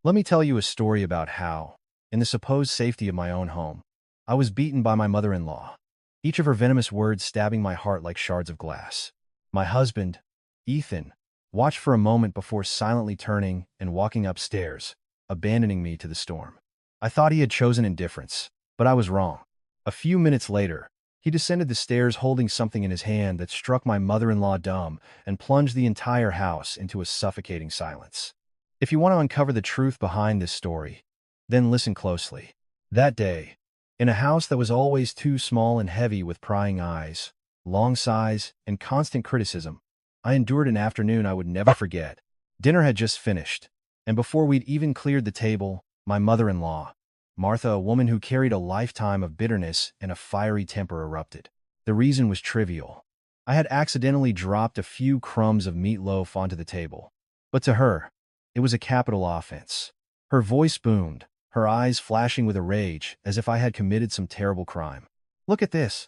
Let me tell you a story about how, in the supposed safety of my own home, I was beaten by my mother-in-law, each of her venomous words stabbing my heart like shards of glass. My husband, Ethan, watched for a moment before silently turning and walking upstairs, abandoning me to the storm. I thought he had chosen indifference, but I was wrong. A few minutes later, he descended the stairs holding something in his hand that struck my mother-in-law dumb and plunged the entire house into a suffocating silence. If you want to uncover the truth behind this story, then listen closely. That day, in a house that was always too small and heavy with prying eyes, long sighs, and constant criticism, I endured an afternoon I would never forget. Dinner had just finished, and before we'd even cleared the table, my mother-in-law, Martha, a woman who carried a lifetime of bitterness and a fiery temper, erupted. The reason was trivial. I had accidentally dropped a few crumbs of meatloaf onto the table. But to her, it was a capital offense. Her voice boomed, her eyes flashing with a rage as if I had committed some terrible crime. "Look at this.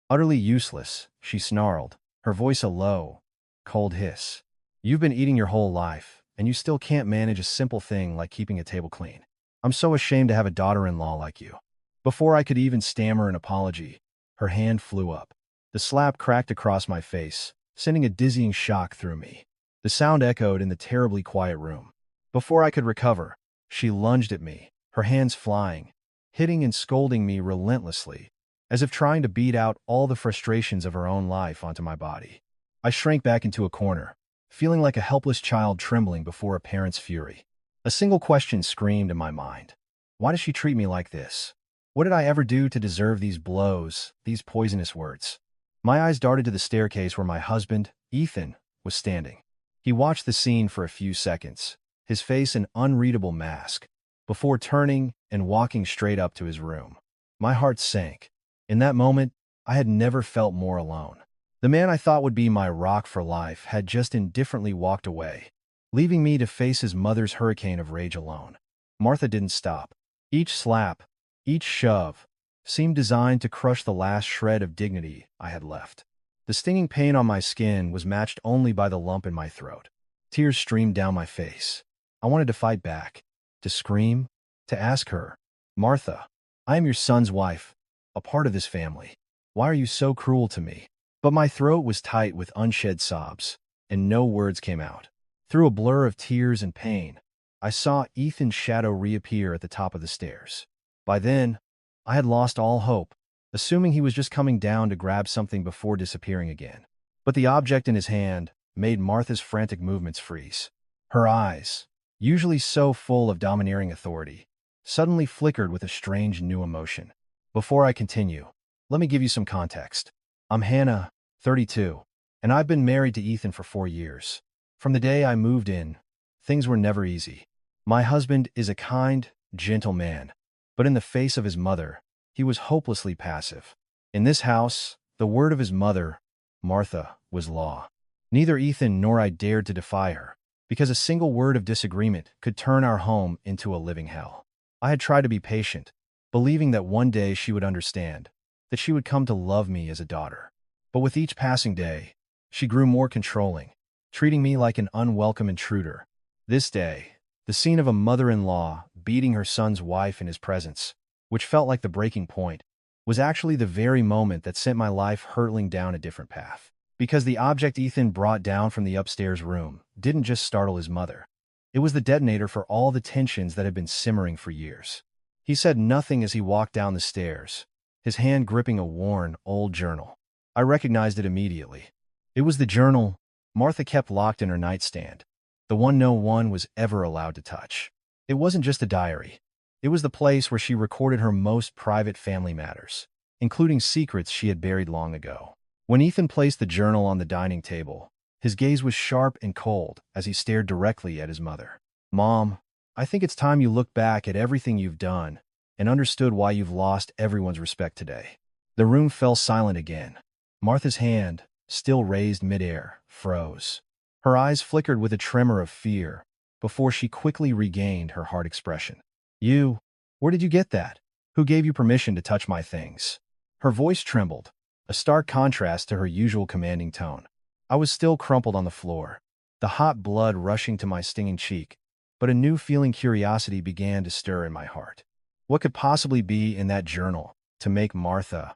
Utterly useless," she snarled, her voice a low, cold hiss. "You've been eating your whole life, and you still can't manage a simple thing like keeping a table clean. I'm so ashamed to have a daughter-in-law like you." Before I could even stammer an apology, her hand flew up. The slap cracked across my face, sending a dizzying shock through me. The sound echoed in the terribly quiet room. Before I could recover, she lunged at me, her hands flying, hitting and scolding me relentlessly, as if trying to beat out all the frustrations of her own life onto my body. I shrank back into a corner, feeling like a helpless child trembling before a parent's fury. A single question screamed in my mind. Why does she treat me like this? What did I ever do to deserve these blows, these poisonous words? My eyes darted to the staircase where my husband, Ethan, was standing. He watched the scene for a few seconds, his face an unreadable mask, before turning and walking straight up to his room. My heart sank. In that moment, I had never felt more alone. The man I thought would be my rock for life had just indifferently walked away, leaving me to face his mother's hurricane of rage alone. Martha didn't stop. Each slap, each shove, seemed designed to crush the last shred of dignity I had left. The stinging pain on my skin was matched only by the lump in my throat. Tears streamed down my face. I wanted to fight back, to scream, to ask her, "Martha, I am your son's wife, a part of this family. Why are you so cruel to me?" But my throat was tight with unshed sobs, and no words came out. Through a blur of tears and pain, I saw Ethan's shadow reappear at the top of the stairs. By then, I had lost all hope, assuming he was just coming down to grab something before disappearing again. But the object in his hand made Martha's frantic movements freeze. Her eyes, usually so full of domineering authority, suddenly flickered with a strange new emotion. Before I continue, let me give you some context. I'm Hannah, 32, and I've been married to Ethan for 4 years. From the day I moved in, things were never easy. My husband is a kind, gentle man, but in the face of his mother, he was hopelessly passive. In this house, the word of his mother, Martha, was law. Neither Ethan nor I dared to defy her, because a single word of disagreement could turn our home into a living hell. I had tried to be patient, believing that one day she would understand, that she would come to love me as a daughter. But with each passing day, she grew more controlling, treating me like an unwelcome intruder. This day, the scene of a mother-in-law beating her son's wife in his presence, which felt like the breaking point, was actually the very moment that sent my life hurtling down a different path. Because the object Ethan brought down from the upstairs room didn't just startle his mother. It was the detonator for all the tensions that had been simmering for years. He said nothing as he walked down the stairs, his hand gripping a worn, old journal. I recognized it immediately. It was the journal Martha kept locked in her nightstand, the one no one was ever allowed to touch. It wasn't just a diary. It was the place where she recorded her most private family matters, including secrets she had buried long ago. When Ethan placed the journal on the dining table, his gaze was sharp and cold as he stared directly at his mother. "Mom, I think it's time you looked back at everything you've done and understood why you've lost everyone's respect today." The room fell silent again. Martha's hand, still raised midair, froze. Her eyes flickered with a tremor of fear before she quickly regained her hard expression. Where did you get that? Who gave you permission to touch my things?" Her voice trembled, a stark contrast to her usual commanding tone. I was still crumpled on the floor, the hot blood rushing to my stinging cheek, but a new feeling curiosity began to stir in my heart. What could possibly be in that journal to make Martha,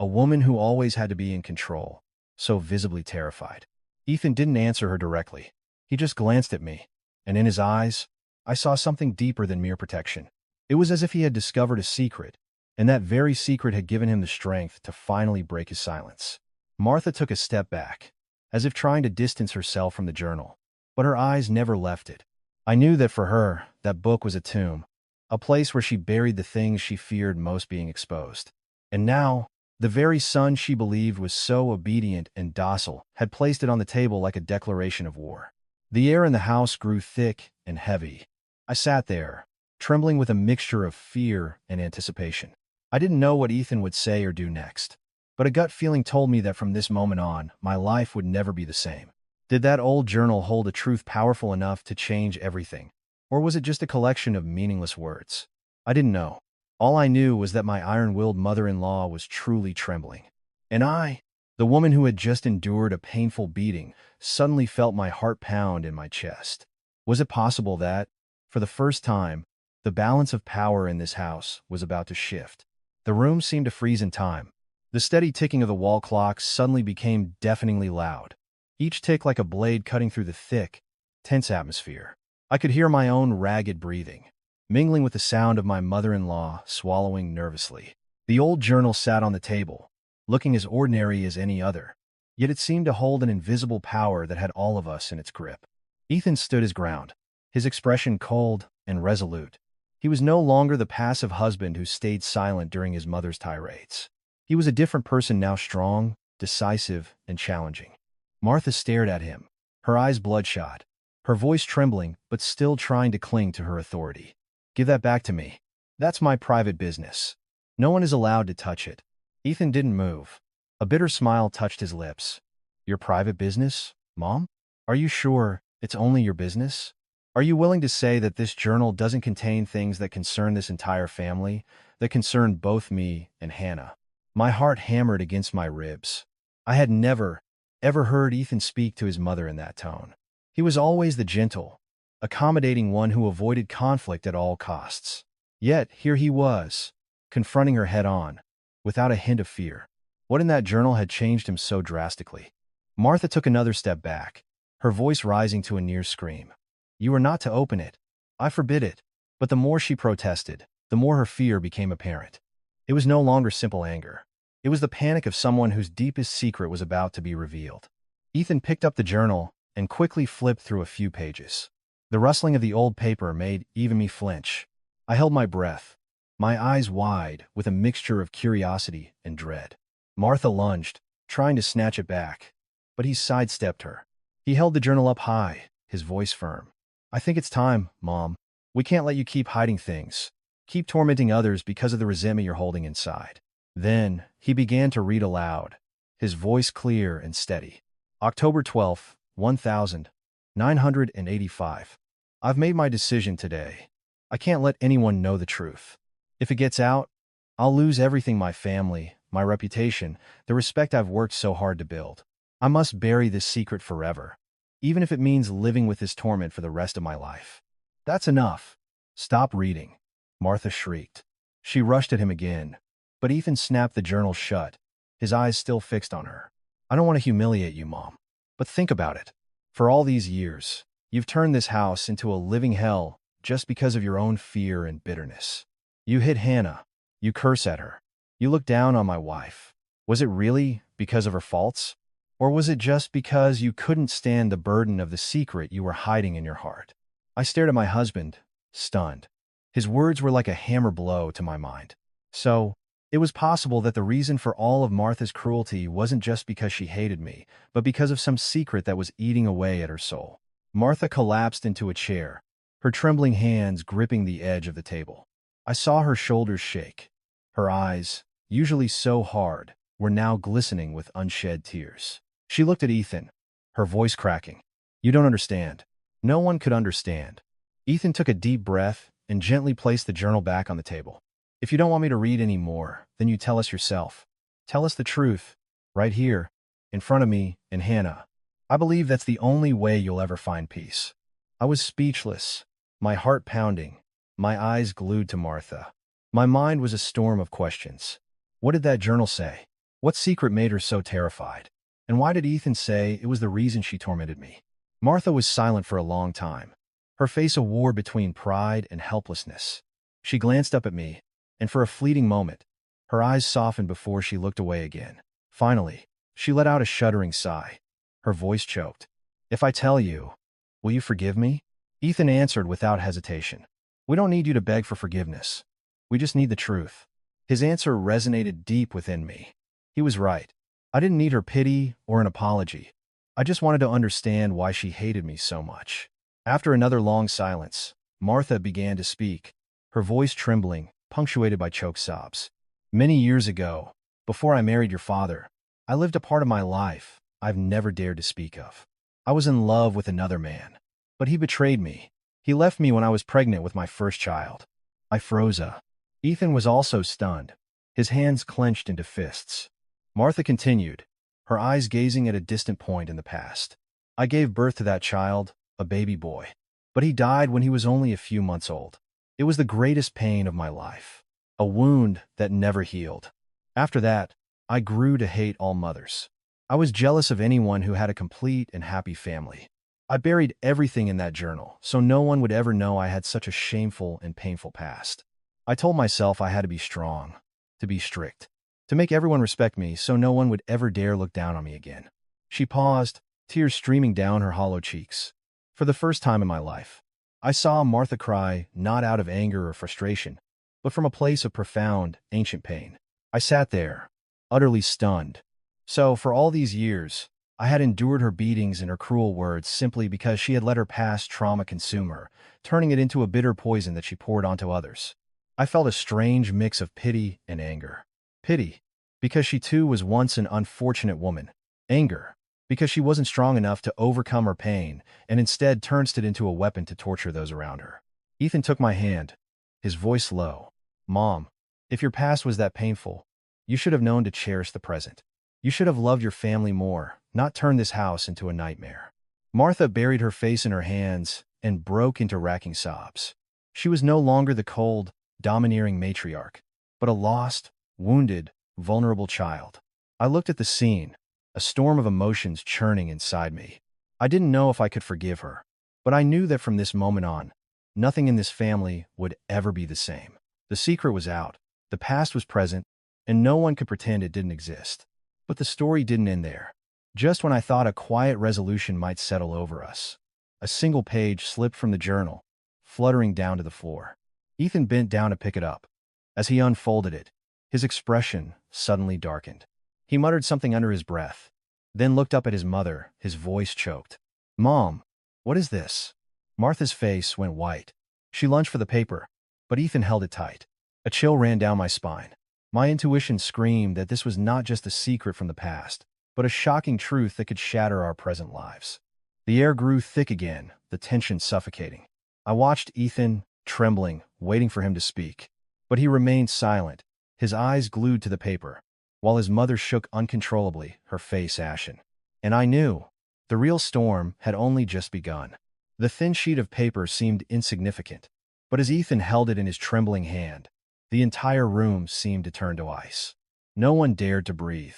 a woman who always had to be in control, so visibly terrified? Ethan didn't answer her directly. He just glanced at me, and in his eyes, I saw something deeper than mere protection. It was as if he had discovered a secret, and that very secret had given him the strength to finally break his silence. Martha took a step back, as if trying to distance herself from the journal, but her eyes never left it. I knew that for her, that book was a tomb, a place where she buried the things she feared most being exposed. And now, the very son she believed was so obedient and docile had placed it on the table like a declaration of war. The air in the house grew thick and heavy. I sat there, trembling with a mixture of fear and anticipation. I didn't know what Ethan would say or do next, but a gut feeling told me that from this moment on, my life would never be the same. Did that old journal hold a truth powerful enough to change everything? Or was it just a collection of meaningless words? I didn't know. All I knew was that my iron-willed mother-in-law was truly trembling. And I, the woman who had just endured a painful beating, suddenly felt my heart pound in my chest. Was it possible that, for the first time, the balance of power in this house was about to shift? The room seemed to freeze in time. The steady ticking of the wall clocks suddenly became deafeningly loud, each tick like a blade cutting through the thick, tense atmosphere. I could hear my own ragged breathing, mingling with the sound of my mother-in-law swallowing nervously. The old journal sat on the table, looking as ordinary as any other, yet it seemed to hold an invisible power that had all of us in its grip. Ethan stood his ground, his expression cold and resolute. He was no longer the passive husband who stayed silent during his mother's tirades. He was a different person now, strong, decisive, and challenging. Martha stared at him, her eyes bloodshot, her voice trembling but still trying to cling to her authority. "Give that back to me. That's my private business. No one is allowed to touch it." Ethan didn't move. A bitter smile touched his lips. "Your private business, Mom? Are you sure it's only your business? Are you willing to say that this journal doesn't contain things that concern this entire family, that concern both me and Hannah?" My heart hammered against my ribs. I had never, ever heard Ethan speak to his mother in that tone. He was always the gentle, accommodating one who avoided conflict at all costs. Yet here he was, confronting her head-on, without a hint of fear. What in that journal had changed him so drastically? Martha took another step back, her voice rising to a near scream. "You are not to open it. I forbid it." But the more she protested, the more her fear became apparent. It was no longer simple anger. It was the panic of someone whose deepest secret was about to be revealed. Ethan picked up the journal and quickly flipped through a few pages. The rustling of the old paper made even me flinch. I held my breath, my eyes wide with a mixture of curiosity and dread. Martha lunged, trying to snatch it back, but he sidestepped her. He held the journal up high, his voice firm. "I think it's time, Mom. We can't let you keep hiding things, keep tormenting others because of the resentment you're holding inside." Then he began to read aloud, his voice clear and steady. October 12th, 1985. "I've made my decision today. I can't let anyone know the truth. If it gets out, I'll lose everything: my family, my reputation, the respect I've worked so hard to build. I must bury this secret forever, even if it means living with this torment for the rest of my life." "That's enough. Stop reading," Martha shrieked. She rushed at him again, but Ethan snapped the journal shut, his eyes still fixed on her. "I don't want to humiliate you, Mom, but think about it. For all these years, you've turned this house into a living hell just because of your own fear and bitterness. You hit Hannah. You curse at her. You look down on my wife. Was it really because of her faults? Or was it just because you couldn't stand the burden of the secret you were hiding in your heart?" I stared at my husband, stunned. His words were like a hammer blow to my mind. So, it was possible that the reason for all of Martha's cruelty wasn't just because she hated me, but because of some secret that was eating away at her soul. Martha collapsed into a chair, her trembling hands gripping the edge of the table. I saw her shoulders shake. Her eyes, usually so hard, were now glistening with unshed tears. She looked at Ethan, her voice cracking. "You don't understand." No one could understand. Ethan took a deep breath and gently placed the journal back on the table. "If you don't want me to read any more, then you tell us yourself. Tell us the truth, right here, in front of me and Hannah. I believe that's the only way you'll ever find peace." I was speechless, my heart pounding, my eyes glued to Martha. My mind was a storm of questions. What did that journal say? What secret made her so terrified? And why did Ethan say it was the reason she tormented me? Martha was silent for a long time, her face a war between pride and helplessness. She glanced up at me, and for a fleeting moment, her eyes softened before she looked away again. Finally, she let out a shuddering sigh. Her voice choked. "If I tell you, will you forgive me?" Ethan answered without hesitation. "We don't need you to beg for forgiveness. We just need the truth." His answer resonated deep within me. He was right. I didn't need her pity or an apology. I just wanted to understand why she hated me so much. After another long silence, Martha began to speak, her voice trembling, punctuated by choked sobs. "Many years ago, before I married your father, I lived a part of my life I've never dared to speak of. I was in love with another man, but he betrayed me. He left me when I was pregnant with my first child." I froze up. Ethan was also stunned, his hands clenched into fists. Martha continued, her eyes gazing at a distant point in the past. "I gave birth to that child, a baby boy, but he died when he was only a few months old. It was the greatest pain of my life, a wound that never healed. After that, I grew to hate all mothers. I was jealous of anyone who had a complete and happy family. I buried everything in that journal so no one would ever know I had such a shameful and painful past. I told myself I had to be strong, to be strict, to make everyone respect me so no one would ever dare look down on me again." She paused, tears streaming down her hollow cheeks. For the first time in my life, I saw Martha cry not out of anger or frustration, but from a place of profound, ancient pain. I sat there, utterly stunned. So, for all these years, I had endured her beatings and her cruel words simply because she had let her past trauma consume her, turning it into a bitter poison that she poured onto others. I felt a strange mix of pity and anger. Pity, because she too was once an unfortunate woman. Anger, because she wasn't strong enough to overcome her pain and instead turned it into a weapon to torture those around her. Ethan took my hand, his voice low. "Mom, if your past was that painful, you should have known to cherish the present. You should have loved your family more, not turned this house into a nightmare." Martha buried her face in her hands and broke into racking sobs. She was no longer the cold, domineering matriarch, but a lost, wounded, vulnerable child. I looked at the scene, a storm of emotions churning inside me. I didn't know if I could forgive her, but I knew that from this moment on, nothing in this family would ever be the same. The secret was out, the past was present, and no one could pretend it didn't exist. But the story didn't end there. Just when I thought a quiet resolution might settle over us, a single page slipped from the journal, fluttering down to the floor. Ethan bent down to pick it up. As he unfolded it, his expression suddenly darkened. He muttered something under his breath, then looked up at his mother, his voice choked. "Mom, what is this?" Martha's face went white. She lunged for the paper, but Ethan held it tight. A chill ran down my spine. My intuition screamed that this was not just a secret from the past, but a shocking truth that could shatter our present lives. The air grew thick again, the tension suffocating. I watched Ethan, trembling, waiting for him to speak. But he remained silent, his eyes glued to the paper, while his mother shook uncontrollably, her face ashen. And I knew the real storm had only just begun. The thin sheet of paper seemed insignificant, but as Ethan held it in his trembling hand, the entire room seemed to turn to ice. No one dared to breathe.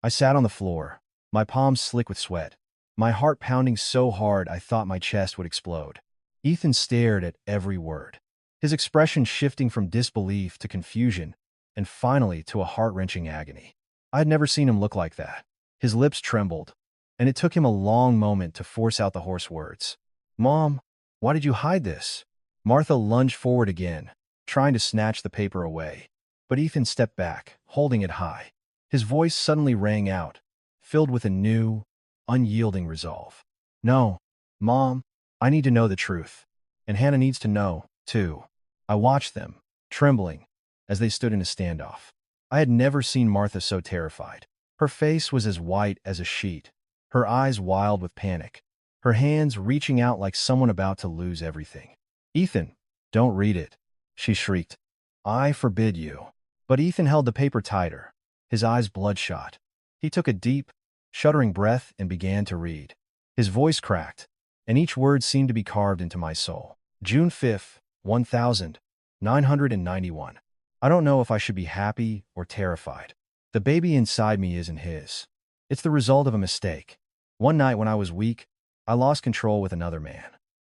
I sat on the floor, my palms slick with sweat, my heart pounding so hard I thought my chest would explode. Ethan stared at every word, his expression shifting from disbelief to confusion, and finally to a heart-wrenching agony. I had never seen him look like that. His lips trembled, and it took him a long moment to force out the hoarse words. "Mom, why did you hide this?" Martha lunged forward again, trying to snatch the paper away. But Ethan stepped back, holding it high. His voice suddenly rang out, filled with a new, unyielding resolve. "No, Mom, I need to know the truth. And Hannah needs to know, too." I watched them, trembling, as they stood in a standoff. I had never seen Martha so terrified. Her face was as white as a sheet, her eyes wild with panic, her hands reaching out like someone about to lose everything. "Ethan, don't read it," she shrieked. "I forbid you." But Ethan held the paper tighter, his eyes bloodshot. He took a deep, shuddering breath and began to read. His voice cracked, and each word seemed to be carved into my soul. June 5th, 1991. I don't know if I should be happy or terrified. The baby inside me isn't his. It's the result of a mistake. One night when I was weak, I lost control with another man.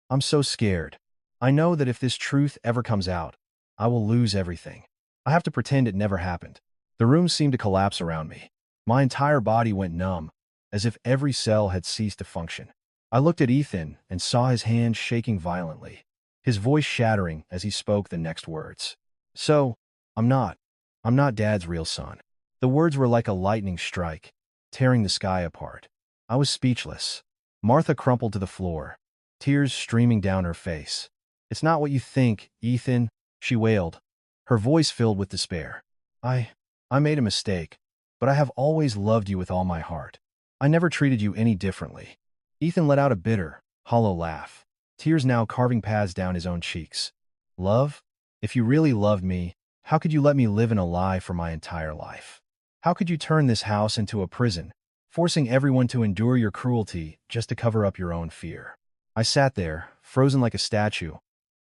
I'm so scared. I know that if this truth ever comes out, I will lose everything. I have to pretend it never happened. The room seemed to collapse around me. My entire body went numb, as if every cell had ceased to function. I looked at Ethan and saw his hands shaking violently, his voice shattering as he spoke the next words. So, I'm not. I'm not Dad's real son. The words were like a lightning strike, tearing the sky apart. I was speechless. Martha crumpled to the floor, tears streaming down her face. It's not what you think, Ethan, she wailed, her voice filled with despair. I made a mistake, but I have always loved you with all my heart. I never treated you any differently. Ethan let out a bitter, hollow laugh, tears now carving paths down his own cheeks. Love? If you really loved me, how could you let me live in a lie for my entire life? How could you turn this house into a prison, forcing everyone to endure your cruelty just to cover up your own fear? I sat there, frozen like a statue,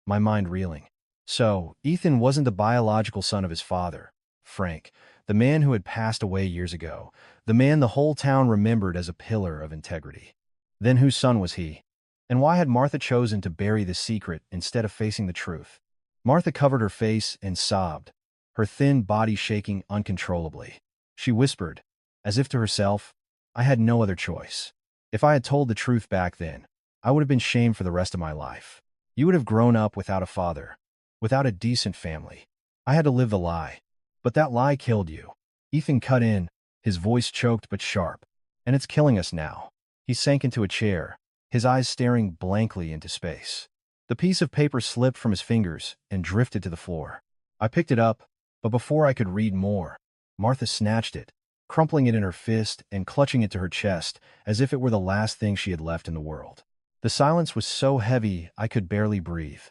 my mind reeling. So, Ethan wasn't the biological son of his father, Frank, the man who had passed away years ago, the man the whole town remembered as a pillar of integrity. Then whose son was he? And why had Martha chosen to bury the secret instead of facing the truth? Martha covered her face and sobbed, her thin body shaking uncontrollably. She whispered, as if to herself, I had no other choice. If I had told the truth back then, I would have been shamed for the rest of my life. You would have grown up without a father, without a decent family. I had to live the lie. But that lie killed you. Ethan cut in, his voice choked but sharp. And it's killing us now. He sank into a chair, his eyes staring blankly into space. The piece of paper slipped from his fingers and drifted to the floor. I picked it up, but before I could read more, Martha snatched it, crumpling it in her fist and clutching it to her chest as if it were the last thing she had left in the world. The silence was so heavy I could barely breathe.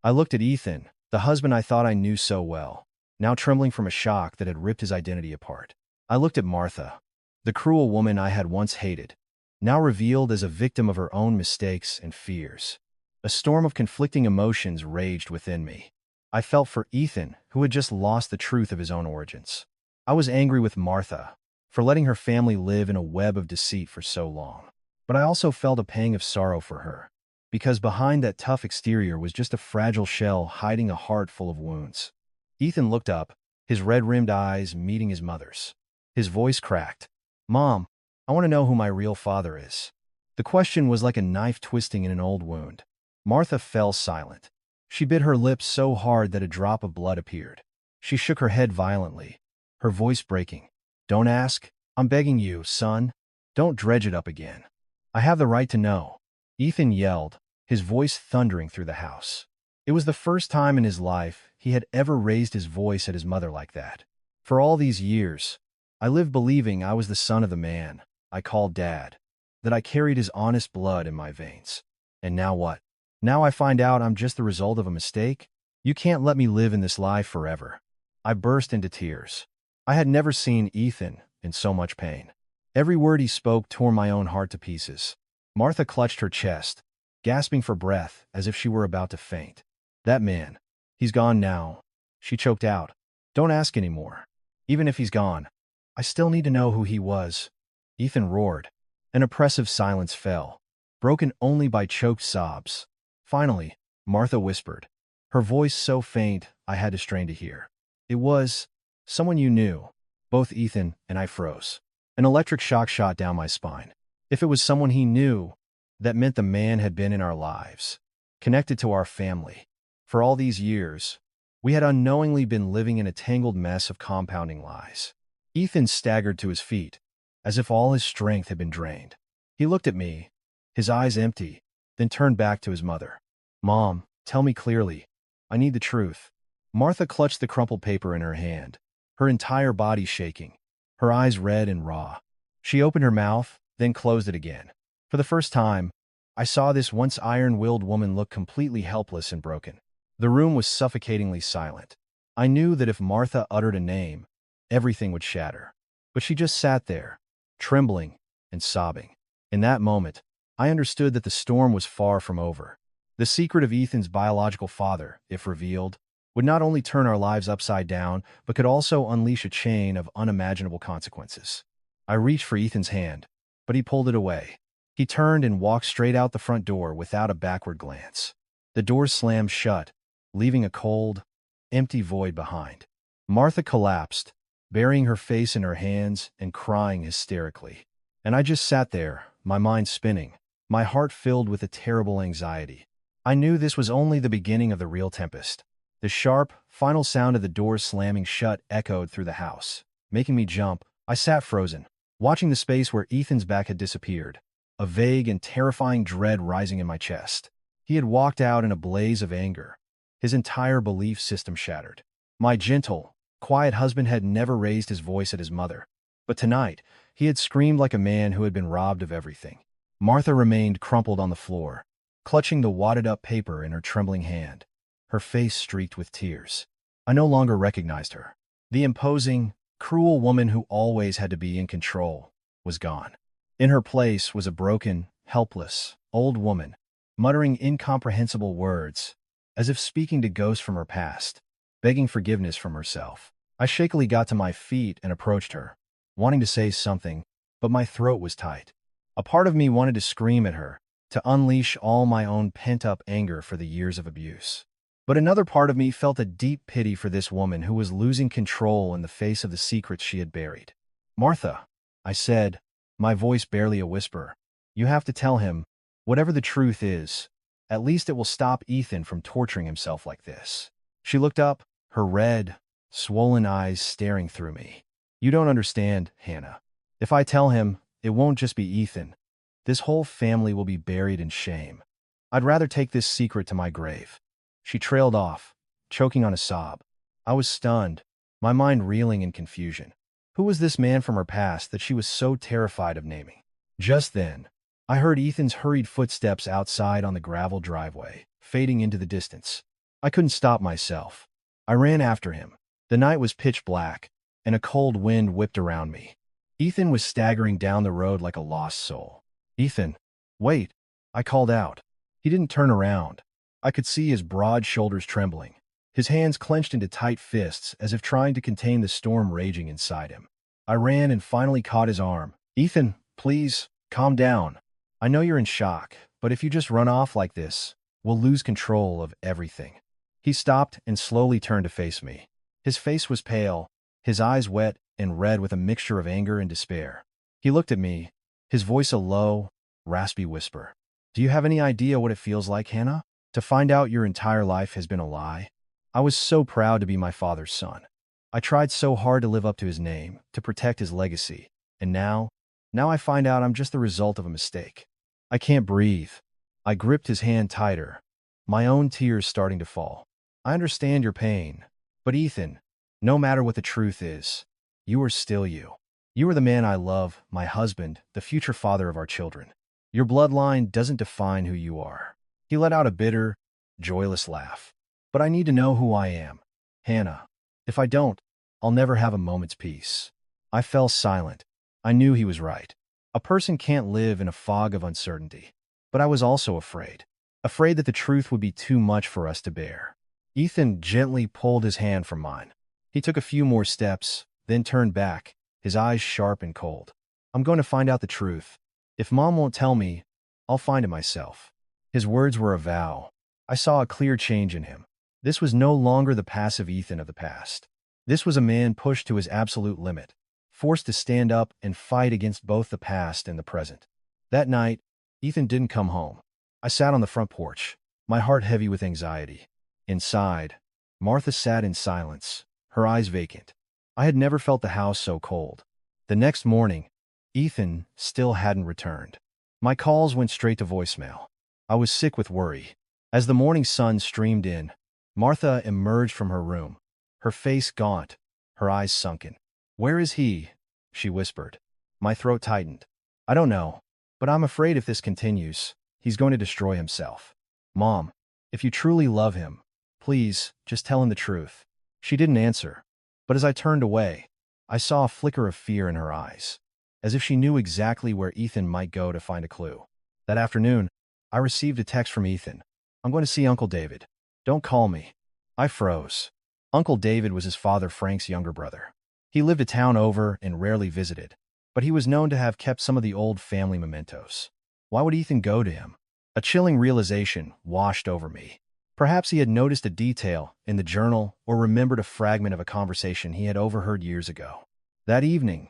I looked at Ethan, the husband I thought I knew so well, now trembling from a shock that had ripped his identity apart. I looked at Martha, the cruel woman I had once hated, now revealed as a victim of her own mistakes and fears. A storm of conflicting emotions raged within me. I felt for Ethan, who had just lost the truth of his own origins. I was angry with Martha for letting her family live in a web of deceit for so long. But I also felt a pang of sorrow for her, because behind that tough exterior was just a fragile shell hiding a heart full of wounds. Ethan looked up, his red-rimmed eyes meeting his mother's. His voice cracked. Mom, I want to know who my real father is. The question was like a knife twisting in an old wound. Martha fell silent. She bit her lips so hard that a drop of blood appeared. She shook her head violently, her voice breaking. Don't ask. I'm begging you, son. Don't dredge it up again. I have the right to know. Ethan yelled, his voice thundering through the house. It was the first time in his life he had ever raised his voice at his mother like that. For all these years, I lived believing I was the son of the man I called Dad, that I carried his honest blood in my veins. And now what? Now I find out I'm just the result of a mistake? You can't let me live in this lie forever. I burst into tears. I had never seen Ethan in so much pain. Every word he spoke tore my own heart to pieces. Martha clutched her chest, gasping for breath as if she were about to faint. That man, he's gone now, she choked out. Don't ask anymore. Even if he's gone, I still need to know who he was. Ethan roared. An oppressive silence fell, broken only by choked sobs. Finally, Martha whispered, her voice so faint I had to strain to hear. It was someone you knew. Both Ethan and I froze. An electric shock shot down my spine. If it was someone he knew, that meant the man had been in our lives, connected to our family. For all these years, we had unknowingly been living in a tangled mess of compounding lies. Ethan staggered to his feet, as if all his strength had been drained. He looked at me, his eyes empty, then turned back to his mother. Mom, tell me clearly. I need the truth. Martha clutched the crumpled paper in her hand, her entire body shaking, her eyes red and raw. She opened her mouth, then closed it again. For the first time, I saw this once iron-willed woman look completely helpless and broken. The room was suffocatingly silent. I knew that if Martha uttered a name, everything would shatter. But she just sat there, trembling and sobbing. In that moment, I understood that the storm was far from over. The secret of Ethan's biological father, if revealed, would not only turn our lives upside down, but could also unleash a chain of unimaginable consequences. I reached for Ethan's hand, but he pulled it away. He turned and walked straight out the front door without a backward glance. The door slammed shut, leaving a cold, empty void behind. Martha collapsed, burying her face in her hands and crying hysterically. And I just sat there, my mind spinning, my heart filled with a terrible anxiety. I knew this was only the beginning of the real tempest. The sharp, final sound of the door slamming shut echoed through the house, making me jump. I sat frozen, watching the space where Ethan's back had disappeared, a vague and terrifying dread rising in my chest. He had walked out in a blaze of anger, his entire belief system shattered. My gentle, quiet husband had never raised his voice at his mother, but tonight he had screamed like a man who had been robbed of everything. Martha remained crumpled on the floor, clutching the wadded-up paper in her trembling hand, her face streaked with tears. I no longer recognized her. The imposing, cruel woman who always had to be in control was gone. In her place was a broken, helpless, old woman, muttering incomprehensible words, as if speaking to ghosts from her past, begging forgiveness from herself. I shakily got to my feet and approached her, wanting to say something, but my throat was tight. A part of me wanted to scream at her, to unleash all my own pent-up anger for the years of abuse. But another part of me felt a deep pity for this woman who was losing control in the face of the secrets she had buried. "Martha," I said, my voice barely a whisper, "you have to tell him, whatever the truth is. At least it will stop Ethan from torturing himself like this." She looked up, her red, swollen eyes staring through me. "You don't understand, Hannah. If I tell him, it won't just be Ethan. This whole family will be buried in shame. I'd rather take this secret to my grave." She trailed off, choking on a sob. I was stunned, my mind reeling in confusion. Who was this man from her past that she was so terrified of naming? Just then, I heard Ethan's hurried footsteps outside on the gravel driveway, fading into the distance. I couldn't stop myself. I ran after him. The night was pitch black, and a cold wind whipped around me. Ethan was staggering down the road like a lost soul. "Ethan, wait," I called out. He didn't turn around. I could see his broad shoulders trembling, his hands clenched into tight fists as if trying to contain the storm raging inside him. I ran and finally caught his arm. "Ethan, please, calm down. I know you're in shock, but if you just run off like this, we'll lose control of everything." He stopped and slowly turned to face me. His face was pale, his eyes wet and red with a mixture of anger and despair. He looked at me, his voice a low, raspy whisper. "Do you have any idea what it feels like, Hannah? To find out your entire life has been a lie? I was so proud to be my father's son. I tried so hard to live up to his name, to protect his legacy, and now I find out I'm just the result of a mistake. I can't breathe." I gripped his hand tighter, my own tears starting to fall. "I understand your pain, but Ethan, no matter what the truth is, you are still you. You are the man I love, my husband, the future father of our children. Your bloodline doesn't define who you are." He let out a bitter, joyless laugh. "But I need to know who I am, Hannah. If I don't, I'll never have a moment's peace." I fell silent. I knew he was right. A person can't live in a fog of uncertainty. But I was also afraid. Afraid that the truth would be too much for us to bear. Ethan gently pulled his hand from mine. He took a few more steps, then turned back, his eyes sharp and cold. "I'm going to find out the truth. If Mom won't tell me, I'll find it myself." His words were a vow. I saw a clear change in him. This was no longer the passive Ethan of the past. This was a man pushed to his absolute limit, forced to stand up and fight against both the past and the present. That night, Ethan didn't come home. I sat on the front porch, my heart heavy with anxiety. Inside, Martha sat in silence, her eyes vacant. I had never felt the house so cold. The next morning, Ethan still hadn't returned. My calls went straight to voicemail. I was sick with worry. As the morning sun streamed in, Martha emerged from her room, her face gaunt, her eyes sunken. "Where is he?" she whispered. My throat tightened. "I don't know, but I'm afraid if this continues, he's going to destroy himself. Mom, if you truly love him, please, just tell him the truth." She didn't answer, but as I turned away, I saw a flicker of fear in her eyes, as if she knew exactly where Ethan might go to find a clue. That afternoon, I received a text from Ethan. I'm going to see Uncle David. Don't call me. I froze. Uncle David was his father Frank's younger brother. He lived a town over and rarely visited, but he was known to have kept some of the old family mementos. Why would Ethan go to him? A chilling realization washed over me. Perhaps he had noticed a detail in the journal or remembered a fragment of a conversation he had overheard years ago. That evening,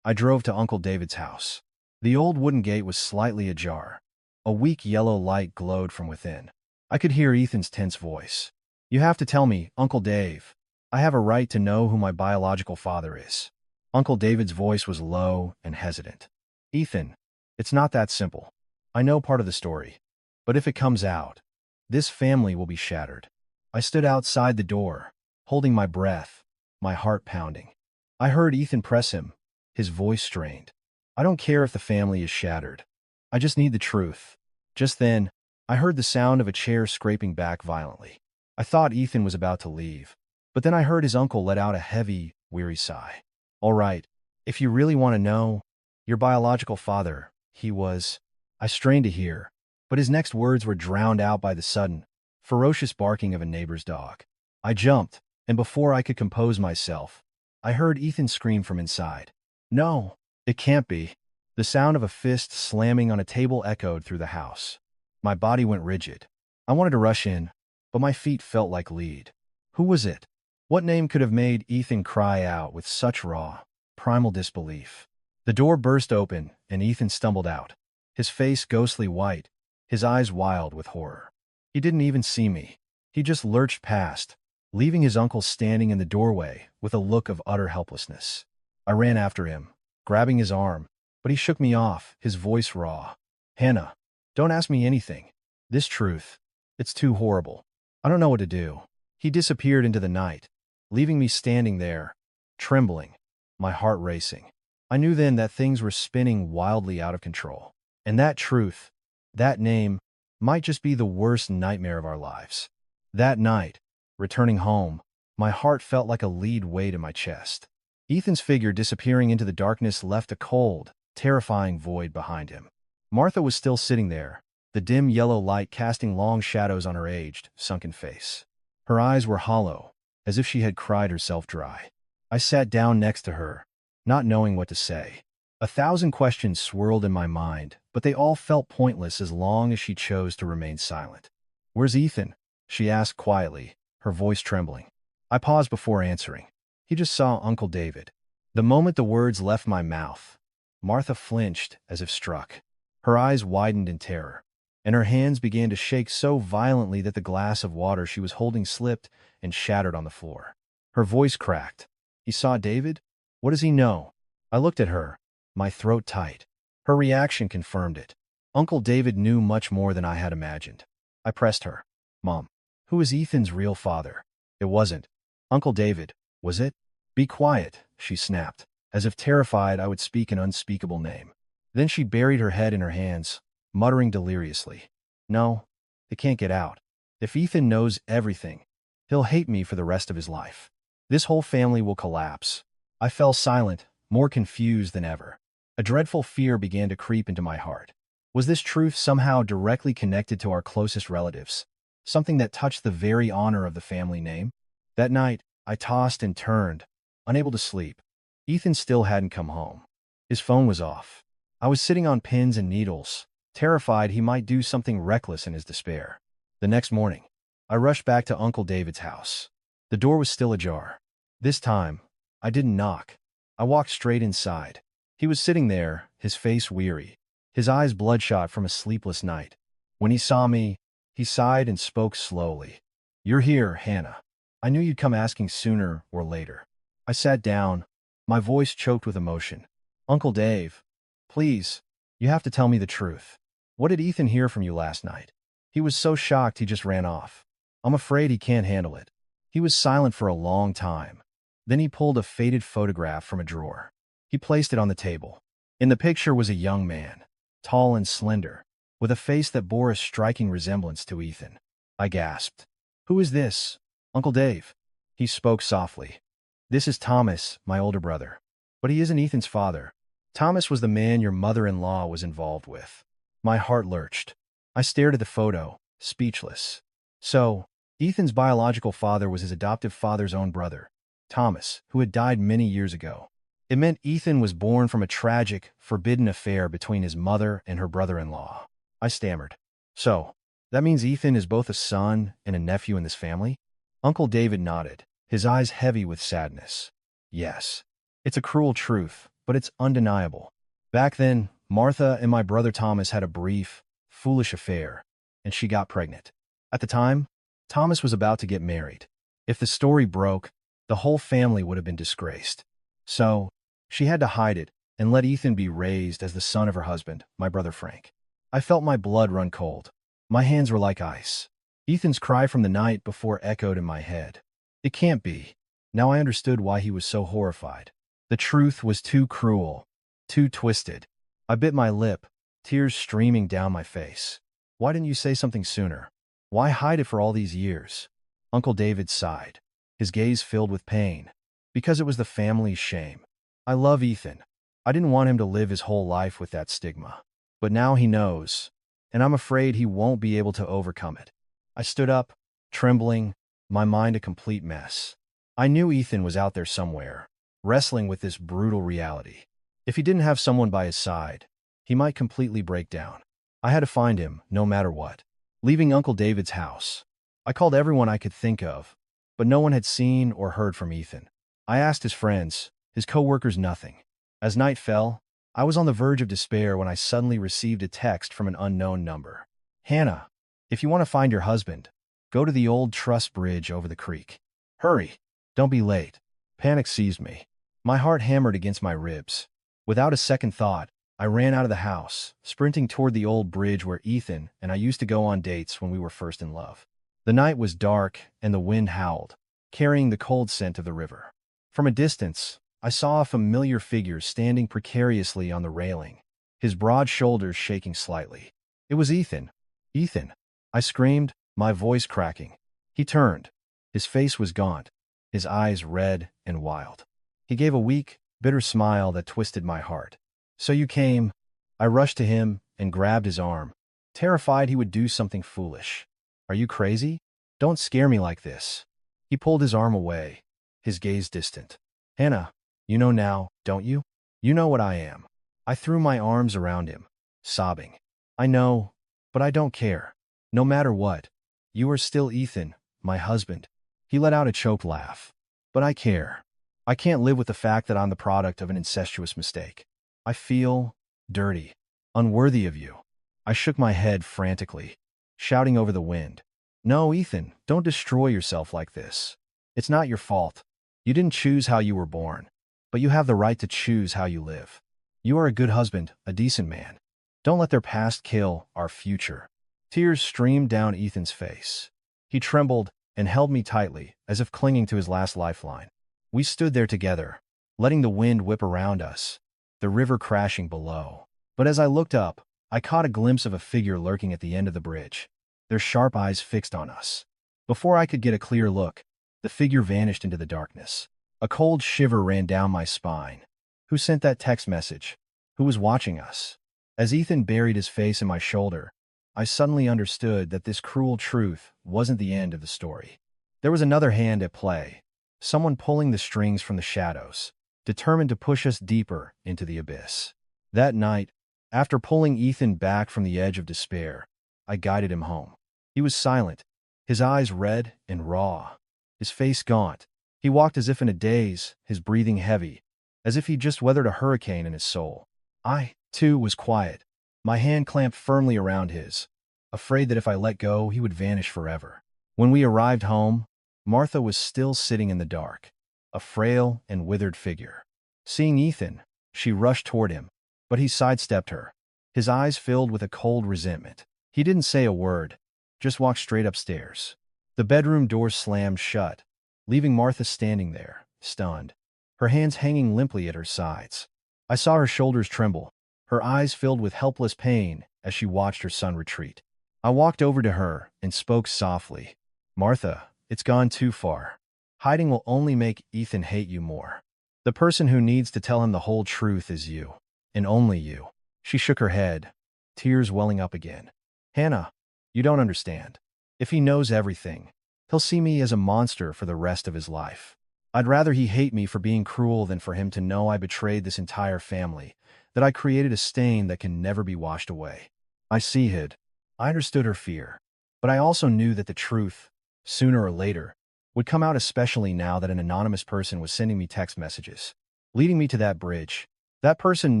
I drove to Uncle David's house. The old wooden gate was slightly ajar. A weak yellow light glowed from within. I could hear Ethan's tense voice. "You have to tell me, Uncle Dave. I have a right to know who my biological father is." Uncle David's voice was low and hesitant. "Ethan, it's not that simple. I know part of the story. But if it comes out, this family will be shattered." I stood outside the door, holding my breath, my heart pounding. I heard Ethan press him, his voice strained. "I don't care if the family is shattered. I just need the truth." Just then, I heard the sound of a chair scraping back violently. I thought Ethan was about to leave, but then I heard his uncle let out a heavy, weary sigh. "All right, if you really want to know, your biological father, he was—" I strained to hear, but his next words were drowned out by the sudden, ferocious barking of a neighbor's dog. I jumped, and before I could compose myself, I heard Ethan scream from inside. "No, it can't be." The sound of a fist slamming on a table echoed through the house. My body went rigid. I wanted to rush in, but my feet felt like lead. Who was it? What name could have made Ethan cry out with such raw, primal disbelief? The door burst open, and Ethan stumbled out, his face ghostly white, his eyes wild with horror. He didn't even see me. He just lurched past, leaving his uncle standing in the doorway with a look of utter helplessness. I ran after him, grabbing his arm, but he shook me off, his voice raw. "Hannah, don't ask me anything. This truth, it's too horrible. I don't know what to do." He disappeared into the night, leaving me standing there, trembling, my heart racing. I knew then that things were spinning wildly out of control. And that truth, that name, might just be the worst nightmare of our lives. That night, returning home, my heart felt like a lead weight in my chest. Ethan's figure disappearing into the darkness left a cold, terrifying void behind him. Martha was still sitting there, the dim yellow light casting long shadows on her aged, sunken face. Her eyes were hollow, as if she had cried herself dry. I sat down next to her, not knowing what to say. 1,000 questions swirled in my mind, but they all felt pointless as long as she chose to remain silent. "Where's Ethan?" she asked quietly, her voice trembling. I paused before answering. "He just saw Uncle David." The moment the words left my mouth, Martha flinched as if struck. Her eyes widened in terror, and her hands began to shake so violently that the glass of water she was holding slipped and shattered on the floor. Her voice cracked. "He saw David? What does he know?" I looked at her, my throat tight. Her reaction confirmed it. Uncle David knew much more than I had imagined. I pressed her. "Mom, who is Ethan's real father?" "It wasn't Uncle David, was it?" "Be quiet," she snapped, as if terrified I would speak an unspeakable name. Then she buried her head in her hands, muttering deliriously. "No, it can't get out. If Ethan knows everything, he'll hate me for the rest of his life. This whole family will collapse." I fell silent, more confused than ever. A dreadful fear began to creep into my heart. Was this truth somehow directly connected to our closest relatives? Something that touched the very honor of the family name? That night, I tossed and turned, unable to sleep. Ethan still hadn't come home. His phone was off. I was sitting on pins and needles, terrified he might do something reckless in his despair. The next morning, I rushed back to Uncle David's house. The door was still ajar. This time, I didn't knock. I walked straight inside. He was sitting there, his face weary, his eyes bloodshot from a sleepless night. When he saw me, he sighed and spoke slowly. "You're here, Hannah. I knew you'd come asking sooner or later." I sat down, my voice choked with emotion. "Uncle Dave, please, you have to tell me the truth. What did Ethan hear from you last night?" He was so shocked he just ran off. "I'm afraid he can't handle it." He was silent for a long time. Then he pulled a faded photograph from a drawer. He placed it on the table. In the picture was a young man, tall and slender, with a face that bore a striking resemblance to Ethan. I gasped. "Who is this, Uncle Dave?" He spoke softly. "This is Thomas, my older brother. But he isn't Ethan's father. Thomas was the man your mother-in-law was involved with." My heart lurched. I stared at the photo, speechless. So, Ethan's biological father was his adoptive father's own brother, Thomas, who had died many years ago. It meant Ethan was born from a tragic, forbidden affair between his mother and her brother-in-law. I stammered. So, that means Ethan is both a son and a nephew in this family? Uncle David nodded, his eyes heavy with sadness. Yes. It's a cruel truth, but it's undeniable. Back then, Martha and my brother Thomas had a brief, foolish affair, and she got pregnant. At the time, Thomas was about to get married. If the story broke, the whole family would have been disgraced. So, she had to hide it and let Ethan be raised as the son of her husband, my brother Frank. I felt my blood run cold. My hands were like ice. Ethan's cry from the night before echoed in my head. It can't be. Now I understood why he was so horrified. The truth was too cruel, too twisted. I bit my lip, tears streaming down my face. Why didn't you say something sooner? Why hide it for all these years? Uncle David sighed, his gaze filled with pain. Because it was the family's shame. I love Ethan. I didn't want him to live his whole life with that stigma. But now he knows, and I'm afraid he won't be able to overcome it. I stood up, trembling, my mind a complete mess. I knew Ethan was out there somewhere, wrestling with this brutal reality. If he didn't have someone by his side, he might completely break down. I had to find him, no matter what. Leaving Uncle David's house, I called everyone I could think of, but no one had seen or heard from Ethan. I asked his friends, his co-workers, nothing. As night fell, I was on the verge of despair when I suddenly received a text from an unknown number. Hannah, if you want to find your husband, go to the old truss bridge over the creek. Hurry, don't be late. Panic seized me. My heart hammered against my ribs. Without a second thought, I ran out of the house, sprinting toward the old bridge where Ethan and I used to go on dates when we were first in love. The night was dark and the wind howled, carrying the cold scent of the river. From a distance, I saw a familiar figure standing precariously on the railing, his broad shoulders shaking slightly. It was Ethan. Ethan! I screamed, my voice cracking. He turned. His face was gaunt, his eyes red and wild. He gave a weak, bitter smile that twisted my heart. So you came. I rushed to him and grabbed his arm, terrified he would do something foolish. Are you crazy? Don't scare me like this. He pulled his arm away, his gaze distant. Hannah, you know now, don't you? You know what I am. I threw my arms around him, sobbing. I know, but I don't care. No matter what, you are still Ethan, my husband. He let out a choked laugh. But I care. I can't live with the fact that I'm the product of an incestuous mistake. I feel dirty, unworthy of you. I shook my head frantically, shouting over the wind. No, Ethan, don't destroy yourself like this. It's not your fault. You didn't choose how you were born, but you have the right to choose how you live. You are a good husband, a decent man. Don't let their past kill our future. Tears streamed down Ethan's face. He trembled and held me tightly, as if clinging to his last lifeline. We stood there together, letting the wind whip around us, the river crashing below. But as I looked up, I caught a glimpse of a figure lurking at the end of the bridge, their sharp eyes fixed on us. Before I could get a clear look, the figure vanished into the darkness. A cold shiver ran down my spine. Who sent that text message? Who was watching us? As Ethan buried his face in my shoulder, I suddenly understood that this cruel truth wasn't the end of the story. There was another hand at play, someone pulling the strings from the shadows, determined to push us deeper into the abyss. That night, after pulling Ethan back from the edge of despair, I guided him home. He was silent, his eyes red and raw, his face gaunt. He walked as if in a daze, his breathing heavy, as if he'd just weathered a hurricane in his soul. I, too, was quiet, my hand clamped firmly around his, afraid that if I let go, he would vanish forever. When we arrived home, Martha was still sitting in the dark, a frail and withered figure. Seeing Ethan, she rushed toward him, but he sidestepped her, his eyes filled with a cold resentment. He didn't say a word, just walked straight upstairs. The bedroom door slammed shut, leaving Martha standing there, stunned, her hands hanging limply at her sides. I saw her shoulders tremble, her eyes filled with helpless pain as she watched her son retreat. I walked over to her and spoke softly. Martha, it's gone too far. Hiding will only make Ethan hate you more. The person who needs to tell him the whole truth is you, and only you. She shook her head, tears welling up again. Hannah, You don't understand. If he knows everything, he'll see me as a monster for the rest of his life. I'd rather he hate me for being cruel than for him to know I betrayed this entire family, that I created a stain that can never be washed away. I see it. I understood her fear. But I also knew that the truth, sooner or later, would come out, especially now that an anonymous person was sending me text messages, leading me to that bridge. That person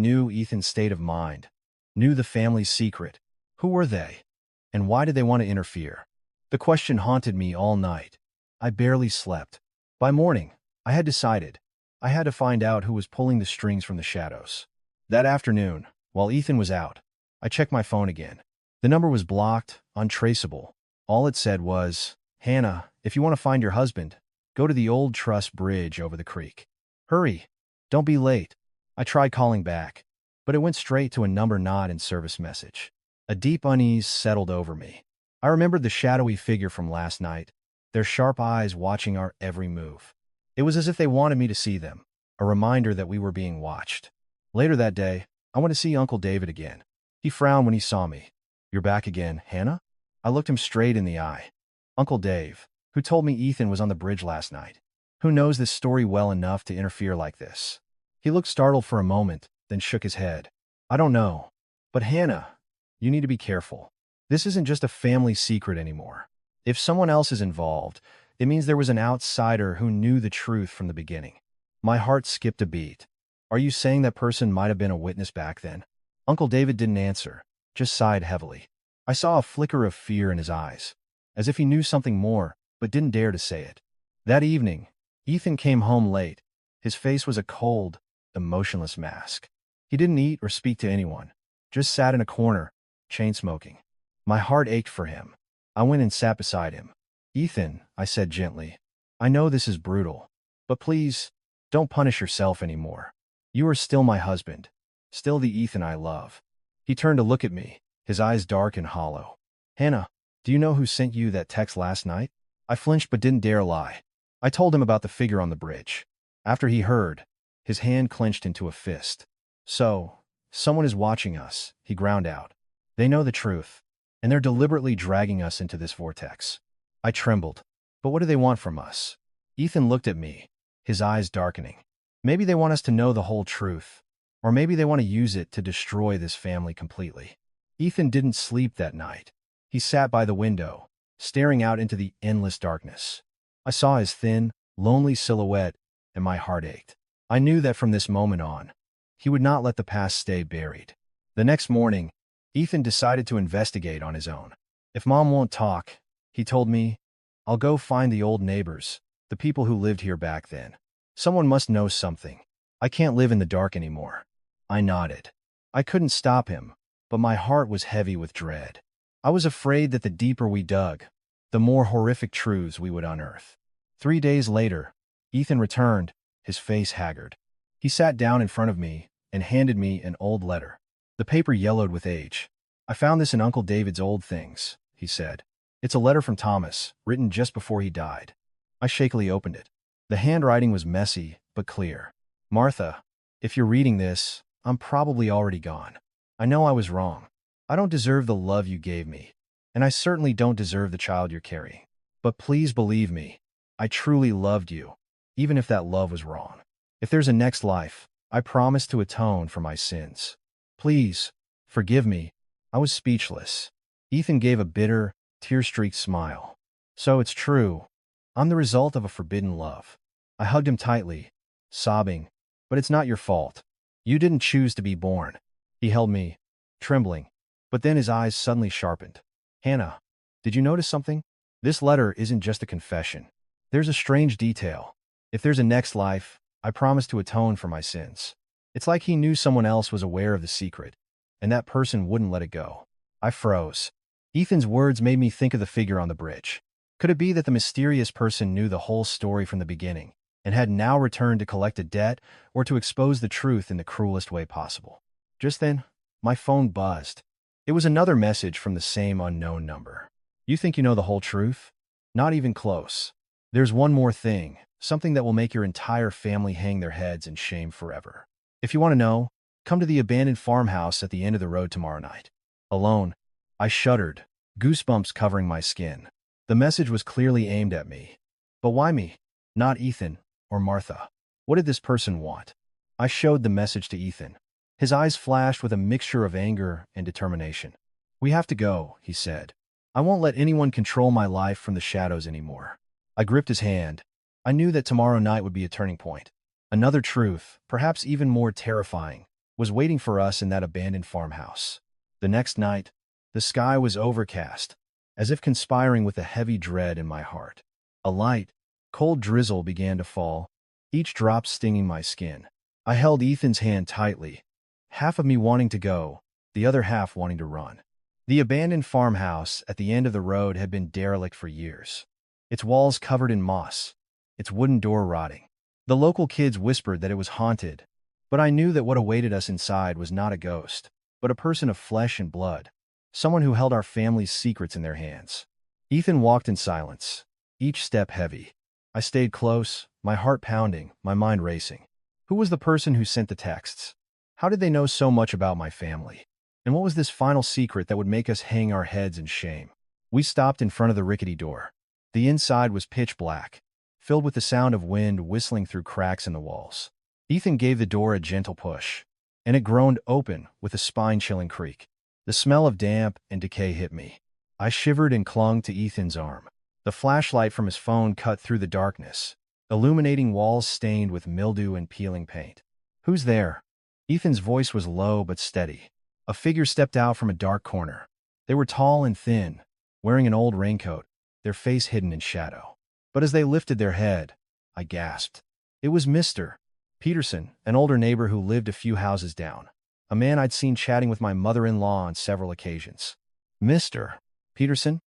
knew Ethan's state of mind, knew the family's secret. Who were they? And why did they want to interfere? The question haunted me all night. I barely slept. By morning, I had decided. I had to find out who was pulling the strings from the shadows. That afternoon, while Ethan was out, I checked my phone again. The number was blocked, untraceable. All it said was, "Hannah, if you want to find your husband, go to the old truss bridge over the creek. Hurry. Don't be late." I tried calling back, but it went straight to a number not in service message. A deep unease settled over me. I remembered the shadowy figure from last night, their sharp eyes watching our every move. It was as if they wanted me to see them, a reminder that we were being watched. Later that day, I went to see Uncle David again. He frowned when he saw me. "You're back again, Hannah?" I looked him straight in the eye. Uncle Dave, who told me Ethan was on the bridge last night. Who knows this story well enough to interfere like this? He looked startled for a moment, then shook his head. "I don't know. But Hannah, you need to be careful. This isn't just a family secret anymore. If someone else is involved, it means there was an outsider who knew the truth from the beginning." My heart skipped a beat. "Are you saying that person might have been a witness back then?" Uncle David didn't answer, just sighed heavily. I saw a flicker of fear in his eyes, as if he knew something more, but didn't dare to say it. That evening, Ethan came home late. His face was a cold, emotionless mask. He didn't eat or speak to anyone, just sat in a corner, chain-smoking. My heart ached for him. I went and sat beside him. "Ethan," I said gently, "I know this is brutal, but please, don't punish yourself anymore. You are still my husband, still the Ethan I love." He turned to look at me, his eyes dark and hollow. "Hannah, do you know who sent you that text last night?" I flinched but didn't dare lie. I told him about the figure on the bridge. After he heard, his hand clenched into a fist. "So, someone is watching us," he ground out. "They know the truth, and they're deliberately dragging us into this vortex." I trembled. "But what do they want from us?" Ethan looked at me, his eyes darkening. "Maybe they want us to know the whole truth, or maybe they want to use it to destroy this family completely." Ethan didn't sleep that night. He sat by the window, staring out into the endless darkness. I saw his thin, lonely silhouette, and my heart ached. I knew that from this moment on, he would not let the past stay buried. The next morning, Ethan decided to investigate on his own. "If Mom won't talk," he told me, "I'll go find the old neighbors, the people who lived here back then. Someone must know something. I can't live in the dark anymore." I nodded. I couldn't stop him, but my heart was heavy with dread. I was afraid that the deeper we dug, the more horrific truths we would unearth. 3 days later, Ethan returned, his face haggard. He sat down in front of me and handed me an old letter. The paper yellowed with age. "I found this in Uncle David's old things," he said. "It's a letter from Thomas, written just before he died." I shakily opened it. The handwriting was messy, but clear. "Martha, if you're reading this, I'm probably already gone. I know I was wrong. I don't deserve the love you gave me, and I certainly don't deserve the child you're carrying. But please believe me, I truly loved you, even if that love was wrong. If there's a next life, I promise to atone for my sins. Please, forgive me." I was speechless. Ethan gave a bitter, tear-streaked smile. "So it's true. I'm the result of a forbidden love." I hugged him tightly, sobbing, "But it's not your fault. You didn't choose to be born." He held me, trembling, but then his eyes suddenly sharpened. "Hannah, did you notice something? This letter isn't just a confession. There's a strange detail. If there's a next life, I promise to atone for my sins." It's like he knew someone else was aware of the secret, and that person wouldn't let it go. I froze. Ethan's words made me think of the figure on the bridge. Could it be that the mysterious person knew the whole story from the beginning, and had now returned to collect a debt or to expose the truth in the cruelest way possible? Just then, my phone buzzed. It was another message from the same unknown number. "You think you know the whole truth? Not even close. There's one more thing, something that will make your entire family hang their heads in shame forever. If you want to know, come to the abandoned farmhouse at the end of the road tomorrow night." Alone, I shuddered, goosebumps covering my skin. The message was clearly aimed at me. But why me? Not Ethan or Martha. What did this person want? I showed the message to Ethan. His eyes flashed with a mixture of anger and determination. "We have to go," he said. "I won't let anyone control my life from the shadows anymore." I gripped his hand. I knew that tomorrow night would be a turning point. Another truth, perhaps even more terrifying, was waiting for us in that abandoned farmhouse. The next night, the sky was overcast, as if conspiring with a heavy dread in my heart. A light, cold drizzle began to fall, each drop stinging my skin. I held Ethan's hand tightly, half of me wanting to go, the other half wanting to run. The abandoned farmhouse at the end of the road had been derelict for years, its walls covered in moss, its wooden door rotting. The local kids whispered that it was haunted, but I knew that what awaited us inside was not a ghost, but a person of flesh and blood, someone who held our family's secrets in their hands. Ethan walked in silence, each step heavy. I stayed close, my heart pounding, my mind racing. Who was the person who sent the texts? How did they know so much about my family? And what was this final secret that would make us hang our heads in shame? We stopped in front of the rickety door. The inside was pitch black, filled with the sound of wind whistling through cracks in the walls. Ethan gave the door a gentle push, and it groaned open with a spine-chilling creak. The smell of damp and decay hit me. I shivered and clung to Ethan's arm. The flashlight from his phone cut through the darkness, illuminating walls stained with mildew and peeling paint. "Who's there?" Ethan's voice was low but steady. A figure stepped out from a dark corner. They were tall and thin, wearing an old raincoat, their face hidden in shadow. But as they lifted their head, I gasped. It was Mr. Peterson, an older neighbor who lived a few houses down, a man I'd seen chatting with my mother-in-law on several occasions. "Mr. Peterson?"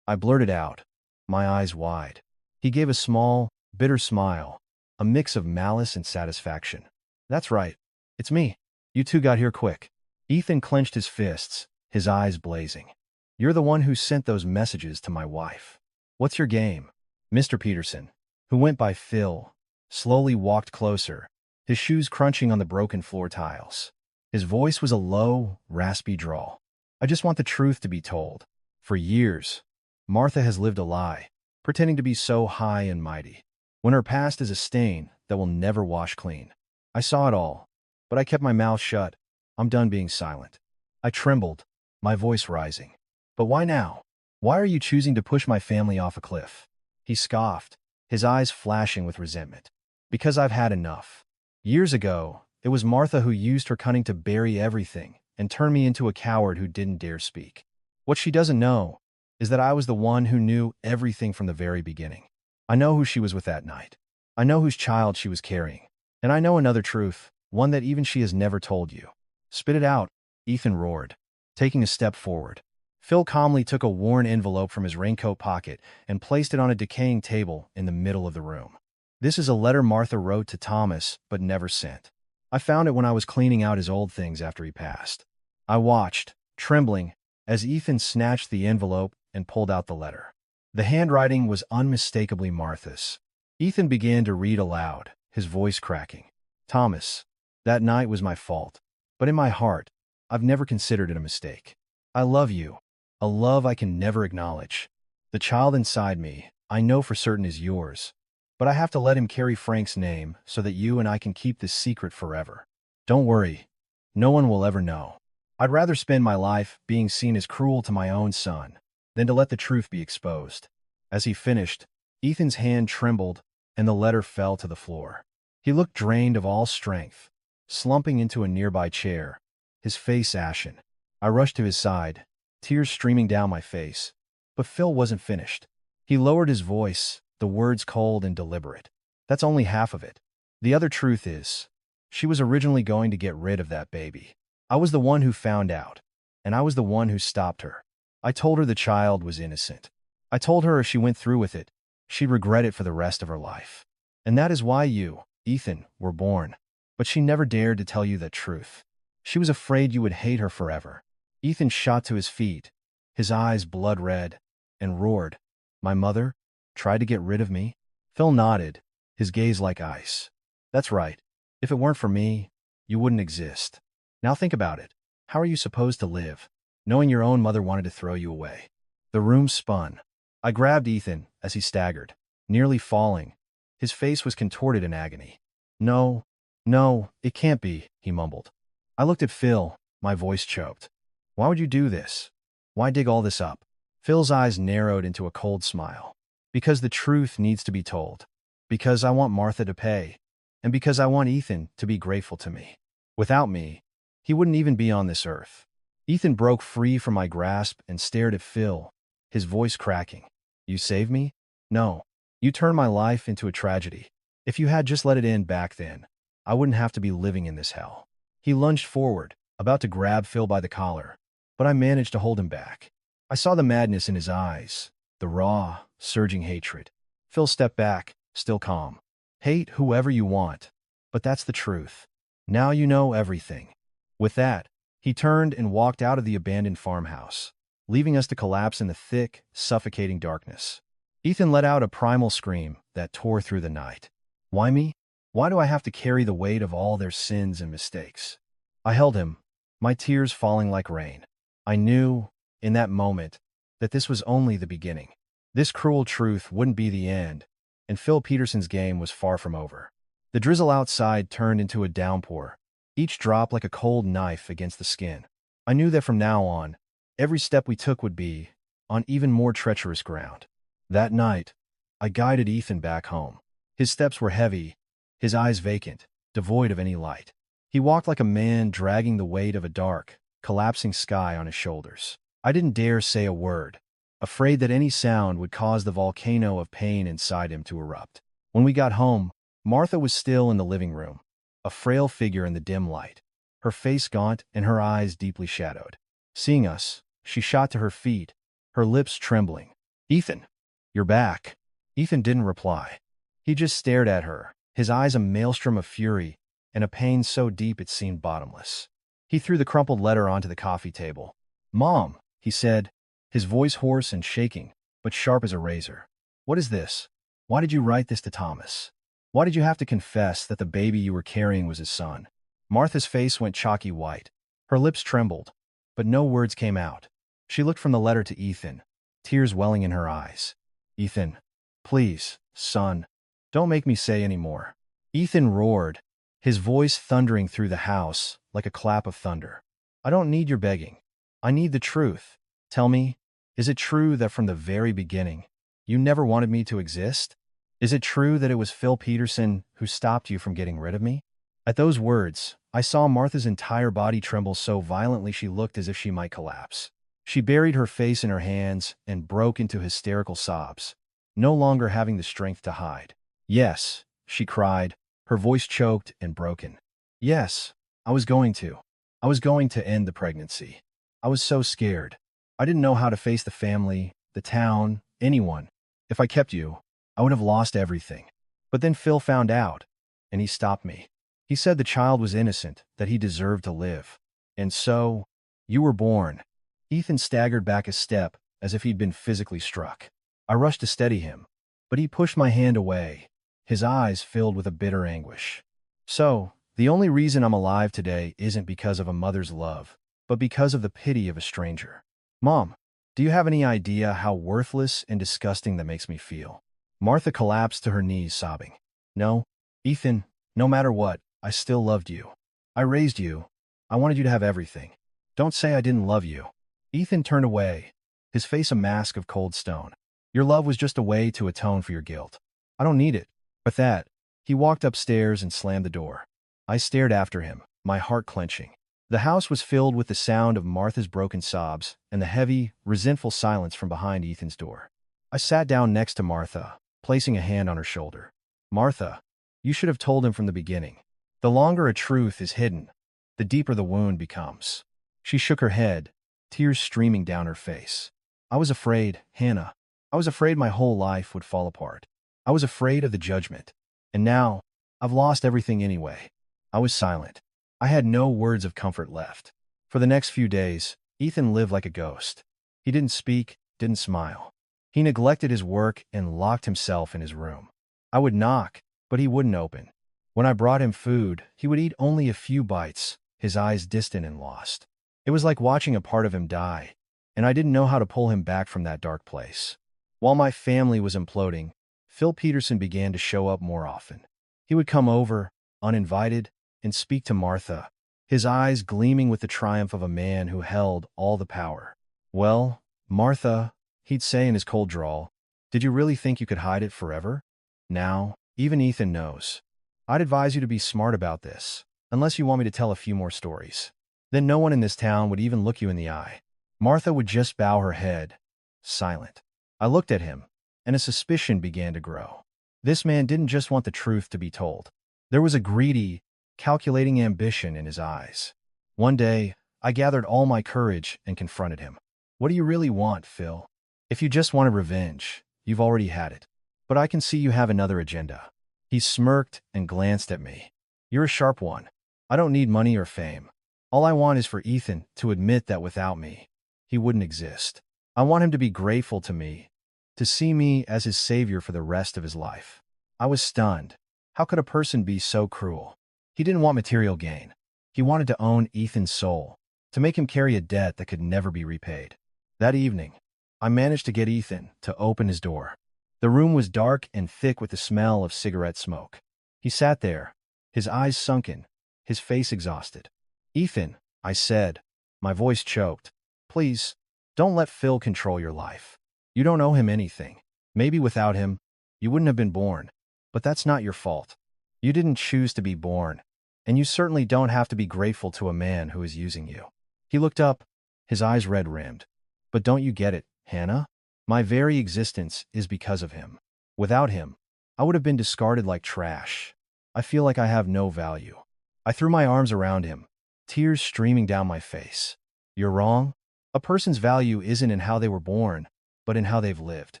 I blurted out, my eyes wide. He gave a small, bitter smile, a mix of malice and satisfaction. "That's right. It's me. You two got here quick." Ethan clenched his fists, his eyes blazing. "You're the one who sent those messages to my wife. What's your game?" Mr. Peterson, who went by Phil, slowly walked closer, his shoes crunching on the broken floor tiles. His voice was a low, raspy drawl. "I just want the truth to be told. For years, Martha has lived a lie, pretending to be so high and mighty, when her past is a stain that will never wash clean. I saw it all, but I kept my mouth shut. I'm done being silent." I trembled, my voice rising. "But why now? Why are you choosing to push my family off a cliff?" He scoffed, his eyes flashing with resentment. "Because I've had enough. Years ago, it was Martha who used her cunning to bury everything and turn me into a coward who didn't dare speak. What she doesn't know is that I was the one who knew everything from the very beginning. I know who she was with that night. I know whose child she was carrying. And I know another truth, one that even she has never told you." "Spit it out," Ethan roared, taking a step forward. Phil calmly took a worn envelope from his raincoat pocket and placed it on a decaying table in the middle of the room. "This is a letter Martha wrote to Thomas but never sent. I found it when I was cleaning out his old things after he passed." I watched, trembling, as Ethan snatched the envelope and pulled out the letter. The handwriting was unmistakably Martha's. Ethan began to read aloud, his voice cracking. "Thomas, that night was my fault, but in my heart, I've never considered it a mistake. I love you, a love I can never acknowledge. The child inside me, I know for certain is yours, but I have to let him carry Frank's name so that you and I can keep this secret forever. Don't worry, no one will ever know. I'd rather spend my life being seen as cruel to my own son than to let the truth be exposed." As he finished, Ethan's hand trembled and the letter fell to the floor. He looked drained of all strength, slumping into a nearby chair, his face ashen. I rushed to his side, tears streaming down my face. But Phil wasn't finished. He lowered his voice, the words cold and deliberate. "That's only half of it. The other truth is, she was originally going to get rid of that baby. I was the one who found out, and I was the one who stopped her. I told her the child was innocent. I told her if she went through with it, she'd regret it for the rest of her life. And that is why you, Ethan, were born. But she never dared to tell you the truth. She was afraid you would hate her forever." Ethan shot to his feet, his eyes blood red, and roared, "My mother tried to get rid of me?" Phil nodded, his gaze like ice. "That's right. If it weren't for me, you wouldn't exist. Now think about it. How are you supposed to live, knowing your own mother wanted to throw you away?" The room spun. I grabbed Ethan as he staggered, nearly falling. His face was contorted in agony. No, no, it can't be, he mumbled. I looked at Phil, my voice choked. Why would you do this? Why dig all this up? Phil's eyes narrowed into a cold smile. Because the truth needs to be told. Because I want Martha to pay. And because I want Ethan to be grateful to me. Without me, he wouldn't even be on this earth. Ethan broke free from my grasp and stared at Phil, his voice cracking. You saved me? No. You turned my life into a tragedy. If you had just let it end back then, I wouldn't have to be living in this hell. He lunged forward, about to grab Phil by the collar, but I managed to hold him back. I saw the madness in his eyes, the raw, surging hatred. Phil stepped back, still calm. Hate whoever you want, but that's the truth. Now you know everything. With that, he turned and walked out of the abandoned farmhouse, leaving us to collapse in the thick, suffocating darkness. Ethan let out a primal scream that tore through the night. Why me? Why do I have to carry the weight of all their sins and mistakes? I held him, my tears falling like rain. I knew, in that moment, that this was only the beginning. This cruel truth wouldn't be the end, and Phil Peterson's game was far from over. The drizzle outside turned into a downpour, each drop like a cold knife against the skin. I knew that from now on, every step we took would be on even more treacherous ground. That night, I guided Ethan back home. His steps were heavy, his eyes vacant, devoid of any light. He walked like a man dragging the weight of a dark, collapsing sky on his shoulders. I didn't dare say a word, afraid that any sound would cause the volcano of pain inside him to erupt. When we got home, Martha was still in the living room, a frail figure in the dim light, her face gaunt and her eyes deeply shadowed. Seeing us, she shot to her feet, her lips trembling. Ethan, you're back. Ethan didn't reply. He just stared at her, his eyes a maelstrom of fury and a pain so deep it seemed bottomless. He threw the crumpled letter onto the coffee table. Mom, he said, his voice hoarse and shaking, but sharp as a razor. What is this? Why did you write this to Thomas? Why did you have to confess that the baby you were carrying was his son? Martha's face went chalky white. Her lips trembled, but no words came out. She looked from the letter to Ethan, tears welling in her eyes. Ethan, please, son, don't make me say any more. Ethan roared, his voice thundering through the house like a clap of thunder. I don't need your begging. I need the truth. Tell me, is it true that from the very beginning, you never wanted me to exist? Is it true that it was Phil Peterson who stopped you from getting rid of me? At those words, I saw Martha's entire body tremble so violently she looked as if she might collapse. She buried her face in her hands and broke into hysterical sobs, no longer having the strength to hide. Yes, she cried, her voice choked and broken. Yes, I was going to. I was going to end the pregnancy. I was so scared. I didn't know how to face the family, the town, anyone. If I kept you, I would have lost everything. But then Phil found out, and he stopped me. He said the child was innocent, that he deserved to live. And so, you were born. Ethan staggered back a step, as if he'd been physically struck. I rushed to steady him, but he pushed my hand away, his eyes filled with a bitter anguish. So, the only reason I'm alive today isn't because of a mother's love, but because of the pity of a stranger. Mom, do you have any idea how worthless and disgusting that makes me feel? Martha collapsed to her knees, sobbing. No, Ethan, no matter what, I still loved you. I raised you. I wanted you to have everything. Don't say I didn't love you. Ethan turned away, his face a mask of cold stone. Your love was just a way to atone for your guilt. I don't need it. With that, he walked upstairs and slammed the door. I stared after him, my heart clenching. The house was filled with the sound of Martha's broken sobs and the heavy, resentful silence from behind Ethan's door. I sat down next to Martha, placing a hand on her shoulder. Martha, you should have told him from the beginning. The longer a truth is hidden, the deeper the wound becomes. She shook her head, tears streaming down her face. I was afraid, Hannah. I was afraid my whole life would fall apart. I was afraid of the judgment. And now, I've lost everything anyway. I was silent. I had no words of comfort left. For the next few days, Ethan lived like a ghost. He didn't speak, didn't smile. He neglected his work and locked himself in his room. I would knock, but he wouldn't open. When I brought him food, he would eat only a few bites, his eyes distant and lost. It was like watching a part of him die, and I didn't know how to pull him back from that dark place. While my family was imploding, Phil Peterson began to show up more often. He would come over, uninvited, and speak to Martha, his eyes gleaming with the triumph of a man who held all the power. "Well, Martha," he'd say in his cold drawl, "did you really think you could hide it forever? Now, even Ethan knows. I'd advise you to be smart about this, unless you want me to tell a few more stories. Then no one in this town would even look you in the eye." Martha would just bow her head, silent. I looked at him, and a suspicion began to grow. This man didn't just want the truth to be told. There was a greedy, calculating ambition in his eyes. One day, I gathered all my courage and confronted him. "What do you really want, Phil? If you just wanted revenge, you've already had it. But I can see you have another agenda." He smirked and glanced at me. "You're a sharp one. I don't need money or fame. All I want is for Ethan to admit that without me, he wouldn't exist. I want him to be grateful to me, to see me as his savior for the rest of his life." I was stunned. How could a person be so cruel? He didn't want material gain. He wanted to own Ethan's soul, to make him carry a debt that could never be repaid. That evening, I managed to get Ethan to open his door. The room was dark and thick with the smell of cigarette smoke. He sat there, his eyes sunken, his face exhausted. "Ethan," I said, my voice choked, "please, don't let Phil control your life. You don't owe him anything. Maybe without him, you wouldn't have been born, but that's not your fault. You didn't choose to be born, and you certainly don't have to be grateful to a man who is using you." He looked up, his eyes red-rimmed. "But don't you get it, Hannah? My very existence is because of him. Without him, I would have been discarded like trash. I feel like I have no value." I threw my arms around him, tears streaming down my face. "You're wrong. A person's value isn't in how they were born, but in how they've lived.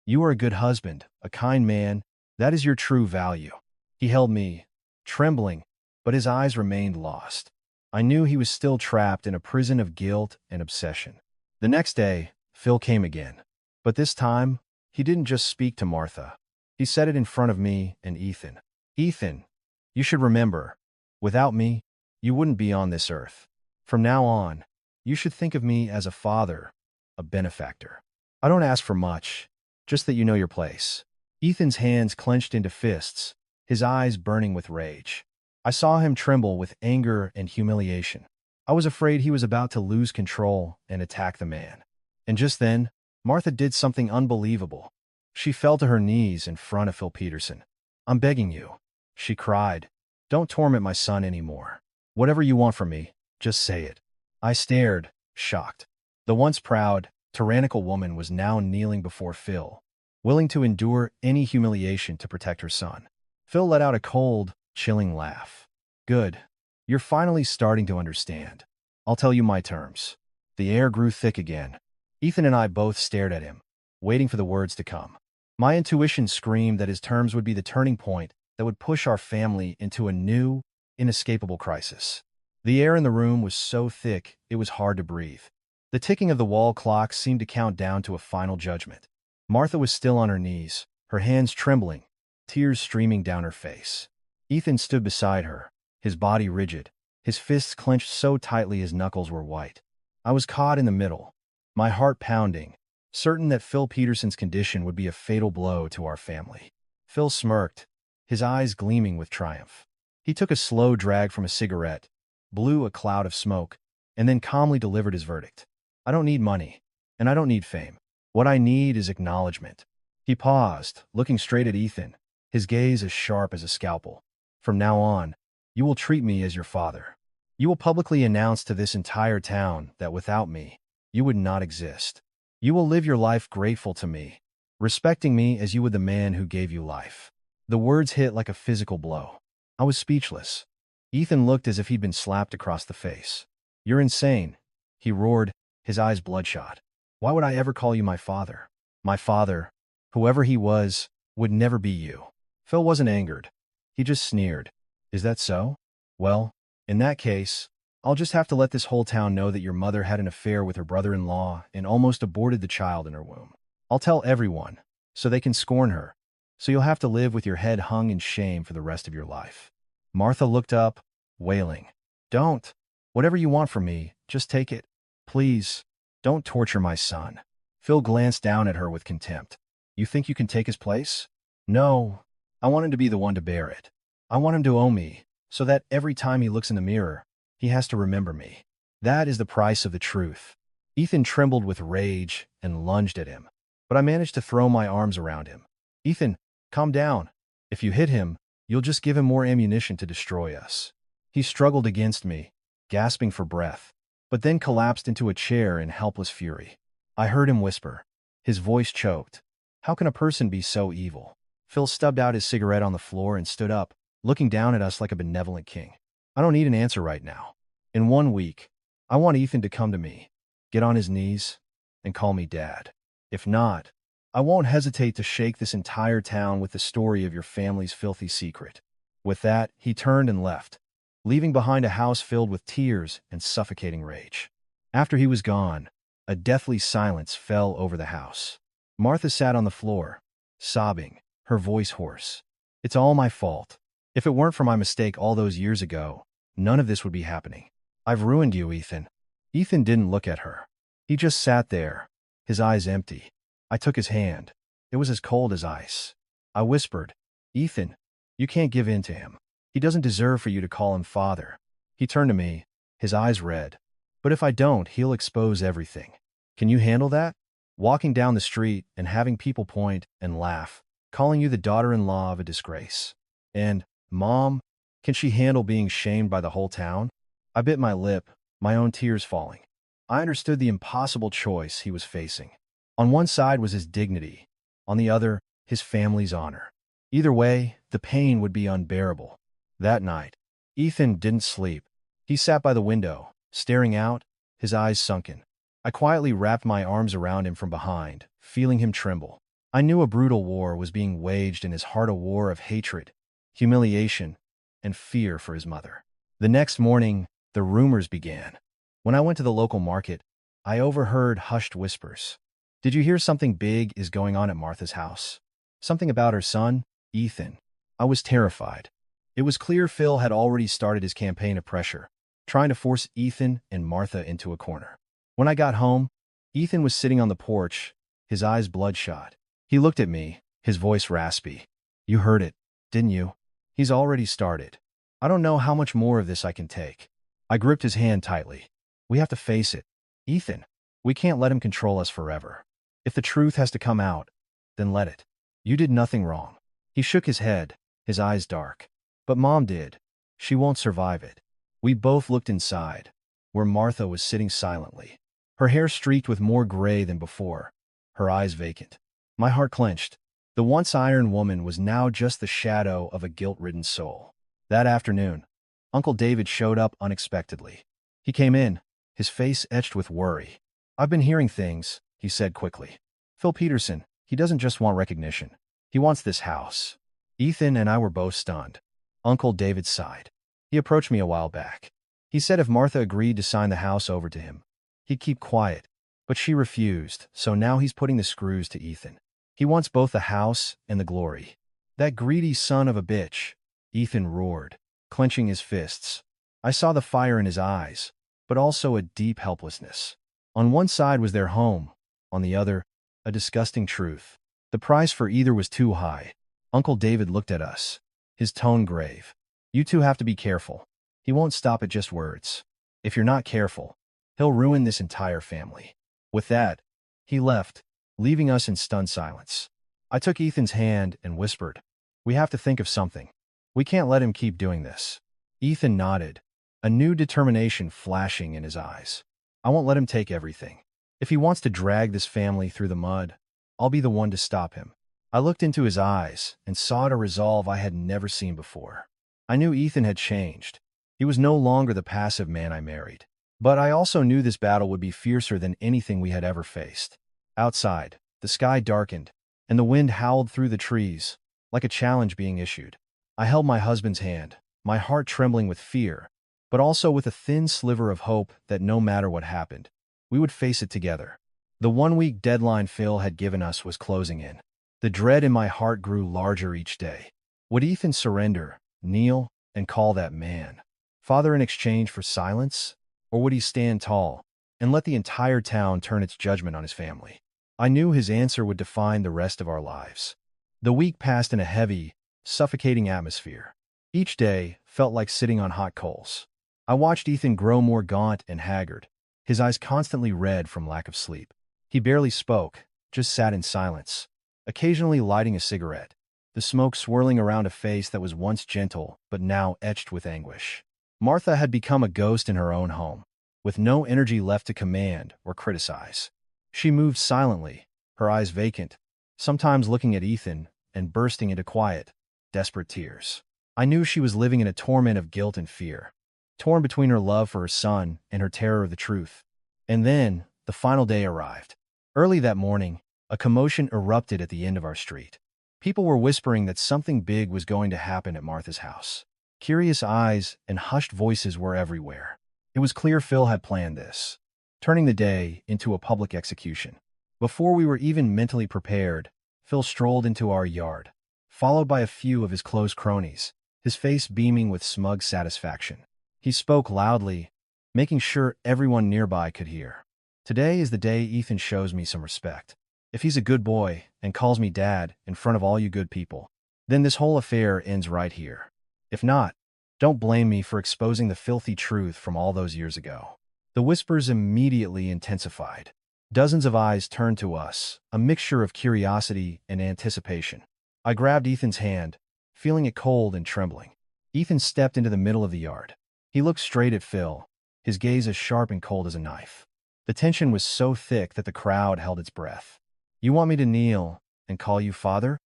You are a good husband, a kind man. That is your true value." He held me, trembling, but his eyes remained lost. I knew he was still trapped in a prison of guilt and obsession. The next day, Phil came again. But this time, he didn't just speak to Martha. He said it in front of me and Ethan. "Ethan, you should remember, without me, you wouldn't be on this earth. From now on, you should think of me as a father, a benefactor. I don't ask for much, just that you know your place." Ethan's hands clenched into fists, his eyes burning with rage. I saw him tremble with anger and humiliation. I was afraid he was about to lose control and attack the man. And just then, Martha did something unbelievable. She fell to her knees in front of Phil Peterson. "I'm begging you," she cried. "Don't torment my son anymore. Whatever you want from me, just say it." I stared, shocked. The once proud, tyrannical woman was now kneeling before Phil, willing to endure any humiliation to protect her son. Phil let out a cold, chilling laugh. "Good. You're finally starting to understand. I'll tell you my terms." The air grew thick again. Ethan and I both stared at him, waiting for the words to come. My intuition screamed that his terms would be the turning point that would push our family into a new, inescapable crisis. The air in the room was so thick, it was hard to breathe. The ticking of the wall clock seemed to count down to a final judgment. Martha was still on her knees, her hands trembling, tears streaming down her face. Ethan stood beside her, his body rigid, his fists clenched so tightly his knuckles were white. I was caught in the middle, my heart pounding, certain that Phil Peterson's condition would be a fatal blow to our family. Phil smirked, his eyes gleaming with triumph. He took a slow drag from a cigarette, blew a cloud of smoke, and then calmly delivered his verdict. "I don't need money, and I don't need fame. What I need is acknowledgement." He paused, looking straight at Ethan, his gaze as sharp as a scalpel. "From now on, you will treat me as your father. You will publicly announce to this entire town that without me, you would not exist. You will live your life grateful to me, respecting me as you would the man who gave you life." The words hit like a physical blow. I was speechless. Ethan looked as if he'd been slapped across the face. "You're insane," he roared, his eyes bloodshot. "Why would I ever call you my father? My father, whoever he was, would never be you." Phil wasn't angered. He just sneered. "Is that so? Well, in that case, I'll just have to let this whole town know that your mother had an affair with her brother-in-law and almost aborted the child in her womb. I'll tell everyone, so they can scorn her, so you'll have to live with your head hung in shame for the rest of your life." Martha looked up, wailing. "Don't. Whatever you want from me, just take it. Please, Don't torture my son. Phil glanced down at her with contempt. You think you can take his place? No. I want him to be the one to bear it. I want him to own me, so that every time he looks in the mirror, he has to remember me. That is the price of the truth. Ethan trembled with rage and lunged at him. But I managed to throw my arms around him. Ethan, calm down. If you hit him, you'll just give him more ammunition to destroy us. He struggled against me, gasping for breath, but then collapsed into a chair in helpless fury. I heard him whisper. His voice choked. How can a person be so evil? Phil stubbed out his cigarette on the floor and stood up, looking down at us like a benevolent king. I don't need an answer right now. In 1 week, I want Ethan to come to me, get on his knees, and call me Dad. If not, I won't hesitate to shake this entire town with the story of your family's filthy secret. With that, he turned and left, leaving behind a house filled with tears and suffocating rage. After he was gone, a deathly silence fell over the house. Martha sat on the floor, sobbing, her voice hoarse. It's all my fault. If it weren't for my mistake all those years ago, none of this would be happening. I've ruined you, Ethan. Ethan didn't look at her. He just sat there, his eyes empty. I took his hand. It was as cold as ice. I whispered, Ethan, you can't give in to him. He doesn't deserve for you to call him father. He turned to me, his eyes red. But if I don't, he'll expose everything. Can you handle that? Walking down the street and having people point and laugh, calling you the daughter-in-law of a disgrace. And, Mom, can she handle being shamed by the whole town? I bit my lip, my own tears falling. I understood the impossible choice he was facing. On one side was his dignity, on the other, his family's honor. Either way, the pain would be unbearable. That night, Ethan didn't sleep. He sat by the window, staring out, his eyes sunken. I quietly wrapped my arms around him from behind, feeling him tremble. I knew a brutal war was being waged in his heart, a war of hatred, humiliation, and fear for his mother. The next morning, the rumors began. When I went to the local market, I overheard hushed whispers. Did you hear something big is going on at Martha's house? Something about her son, Ethan. I was terrified. It was clear Phil had already started his campaign of pressure, trying to force Ethan and Martha into a corner. When I got home, Ethan was sitting on the porch, his eyes bloodshot. He looked at me, his voice raspy. You heard it, didn't you? He's already started. I don't know how much more of this I can take. I gripped his hand tightly. We have to face it. Ethan, we can't let him control us forever. If the truth has to come out, then let it. You did nothing wrong. He shook his head, his eyes dark. But Mom did. She won't survive it. We both looked inside, where Martha was sitting silently. Her hair streaked with more gray than before, her eyes vacant. My heart clenched. The once iron woman was now just the shadow of a guilt-ridden soul. That afternoon, Uncle David showed up unexpectedly. He came in, his face etched with worry. I've been hearing things, he said quickly. Phil Peterson, he doesn't just want recognition. He wants this house. Ethan and I were both stunned. Uncle David sighed. He approached me a while back. He said if Martha agreed to sign the house over to him, he'd keep quiet. But she refused, so now he's putting the screws to Ethan. He wants both the house and the glory. That greedy son of a bitch, Ethan roared, clenching his fists. I saw the fire in his eyes, but also a deep helplessness. On one side was their home, on the other, a disgusting truth. The price for either was too high. Uncle David looked at us, his tone grave. You two have to be careful. He won't stop at just words. If you're not careful, he'll ruin this entire family. With that, he left, leaving us in stunned silence. I took Ethan's hand and whispered, we have to think of something. We can't let him keep doing this. Ethan nodded, a new determination flashing in his eyes. I won't let him take everything. If he wants to drag this family through the mud, I'll be the one to stop him. I looked into his eyes and saw a resolve I had never seen before. I knew Ethan had changed. He was no longer the passive man I married. But I also knew this battle would be fiercer than anything we had ever faced. Outside, the sky darkened, and the wind howled through the trees, like a challenge being issued. I held my husband's hand, my heart trembling with fear, but also with a thin sliver of hope that no matter what happened, we would face it together. The 1-week deadline Phil had given us was closing in. The dread in my heart grew larger each day. Would Ethan surrender, kneel, and call that man father in exchange for silence? Or would he stand tall, and let the entire town turn its judgment on his family. I knew his answer would define the rest of our lives. The week passed in a heavy, suffocating atmosphere. Each day felt like sitting on hot coals. I watched Ethan grow more gaunt and haggard, his eyes constantly red from lack of sleep. He barely spoke, just sat in silence, occasionally lighting a cigarette, the smoke swirling around a face that was once gentle but now etched with anguish. Martha had become a ghost in her own home, with no energy left to command or criticize. She moved silently, her eyes vacant, sometimes looking at Ethan and bursting into quiet, desperate tears. I knew she was living in a torment of guilt and fear, torn between her love for her son and her terror of the truth. And then, the final day arrived. Early that morning, a commotion erupted at the end of our street. People were whispering that something big was going to happen at Martha's house. Curious eyes and hushed voices were everywhere. It was clear Phil had planned this, turning the day into a public execution. Before we were even mentally prepared, Phil strolled into our yard, followed by a few of his close cronies, his face beaming with smug satisfaction. He spoke loudly, making sure everyone nearby could hear. Today is the day Ethan shows me some respect. If he's a good boy and calls me dad in front of all you good people, then this whole affair ends right here. If not, don't blame me for exposing the filthy truth from all those years ago. The whispers immediately intensified. Dozens of eyes turned to us, a mixture of curiosity and anticipation. I grabbed Ethan's hand, feeling it cold and trembling. Ethan stepped into the middle of the yard. He looked straight at Phil, his gaze as sharp and cold as a knife. The tension was so thick that the crowd held its breath. "You want me to kneel and call you father?"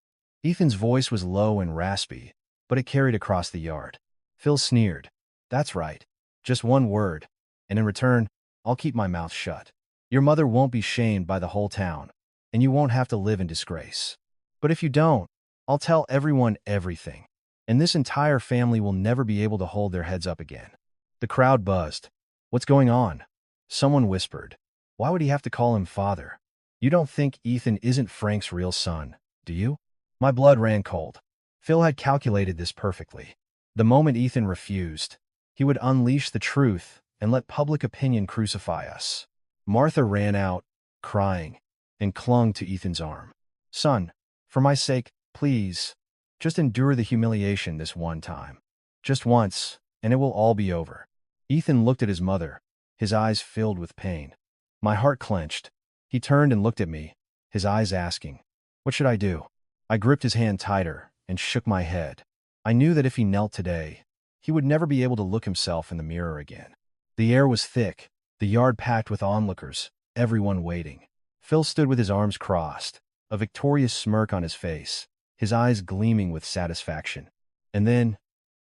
Ethan's voice was low and raspy, but it carried across the yard. Phil sneered. "That's right. Just one word, and in return, I'll keep my mouth shut. Your mother won't be shamed by the whole town, and you won't have to live in disgrace. But if you don't, I'll tell everyone everything, and this entire family will never be able to hold their heads up again." The crowd buzzed. "What's going on?" Someone whispered. "Why would he have to call him father? You don't think Ethan isn't Frank's real son, do you?" My blood ran cold. Phil had calculated this perfectly. The moment Ethan refused, he would unleash the truth and let public opinion crucify us. Martha ran out, crying, and clung to Ethan's arm. "Son, for my sake, please, just endure the humiliation this one time. Just once, and it will all be over." Ethan looked at his mother, his eyes filled with pain. My heart clenched. He turned and looked at me, his eyes asking, "What should I do?" I gripped his hand tighter and shook my head. I knew that if he knelt today, he would never be able to look himself in the mirror again. The air was thick, the yard packed with onlookers, everyone waiting. Phil stood with his arms crossed, a victorious smirk on his face, his eyes gleaming with satisfaction. And then,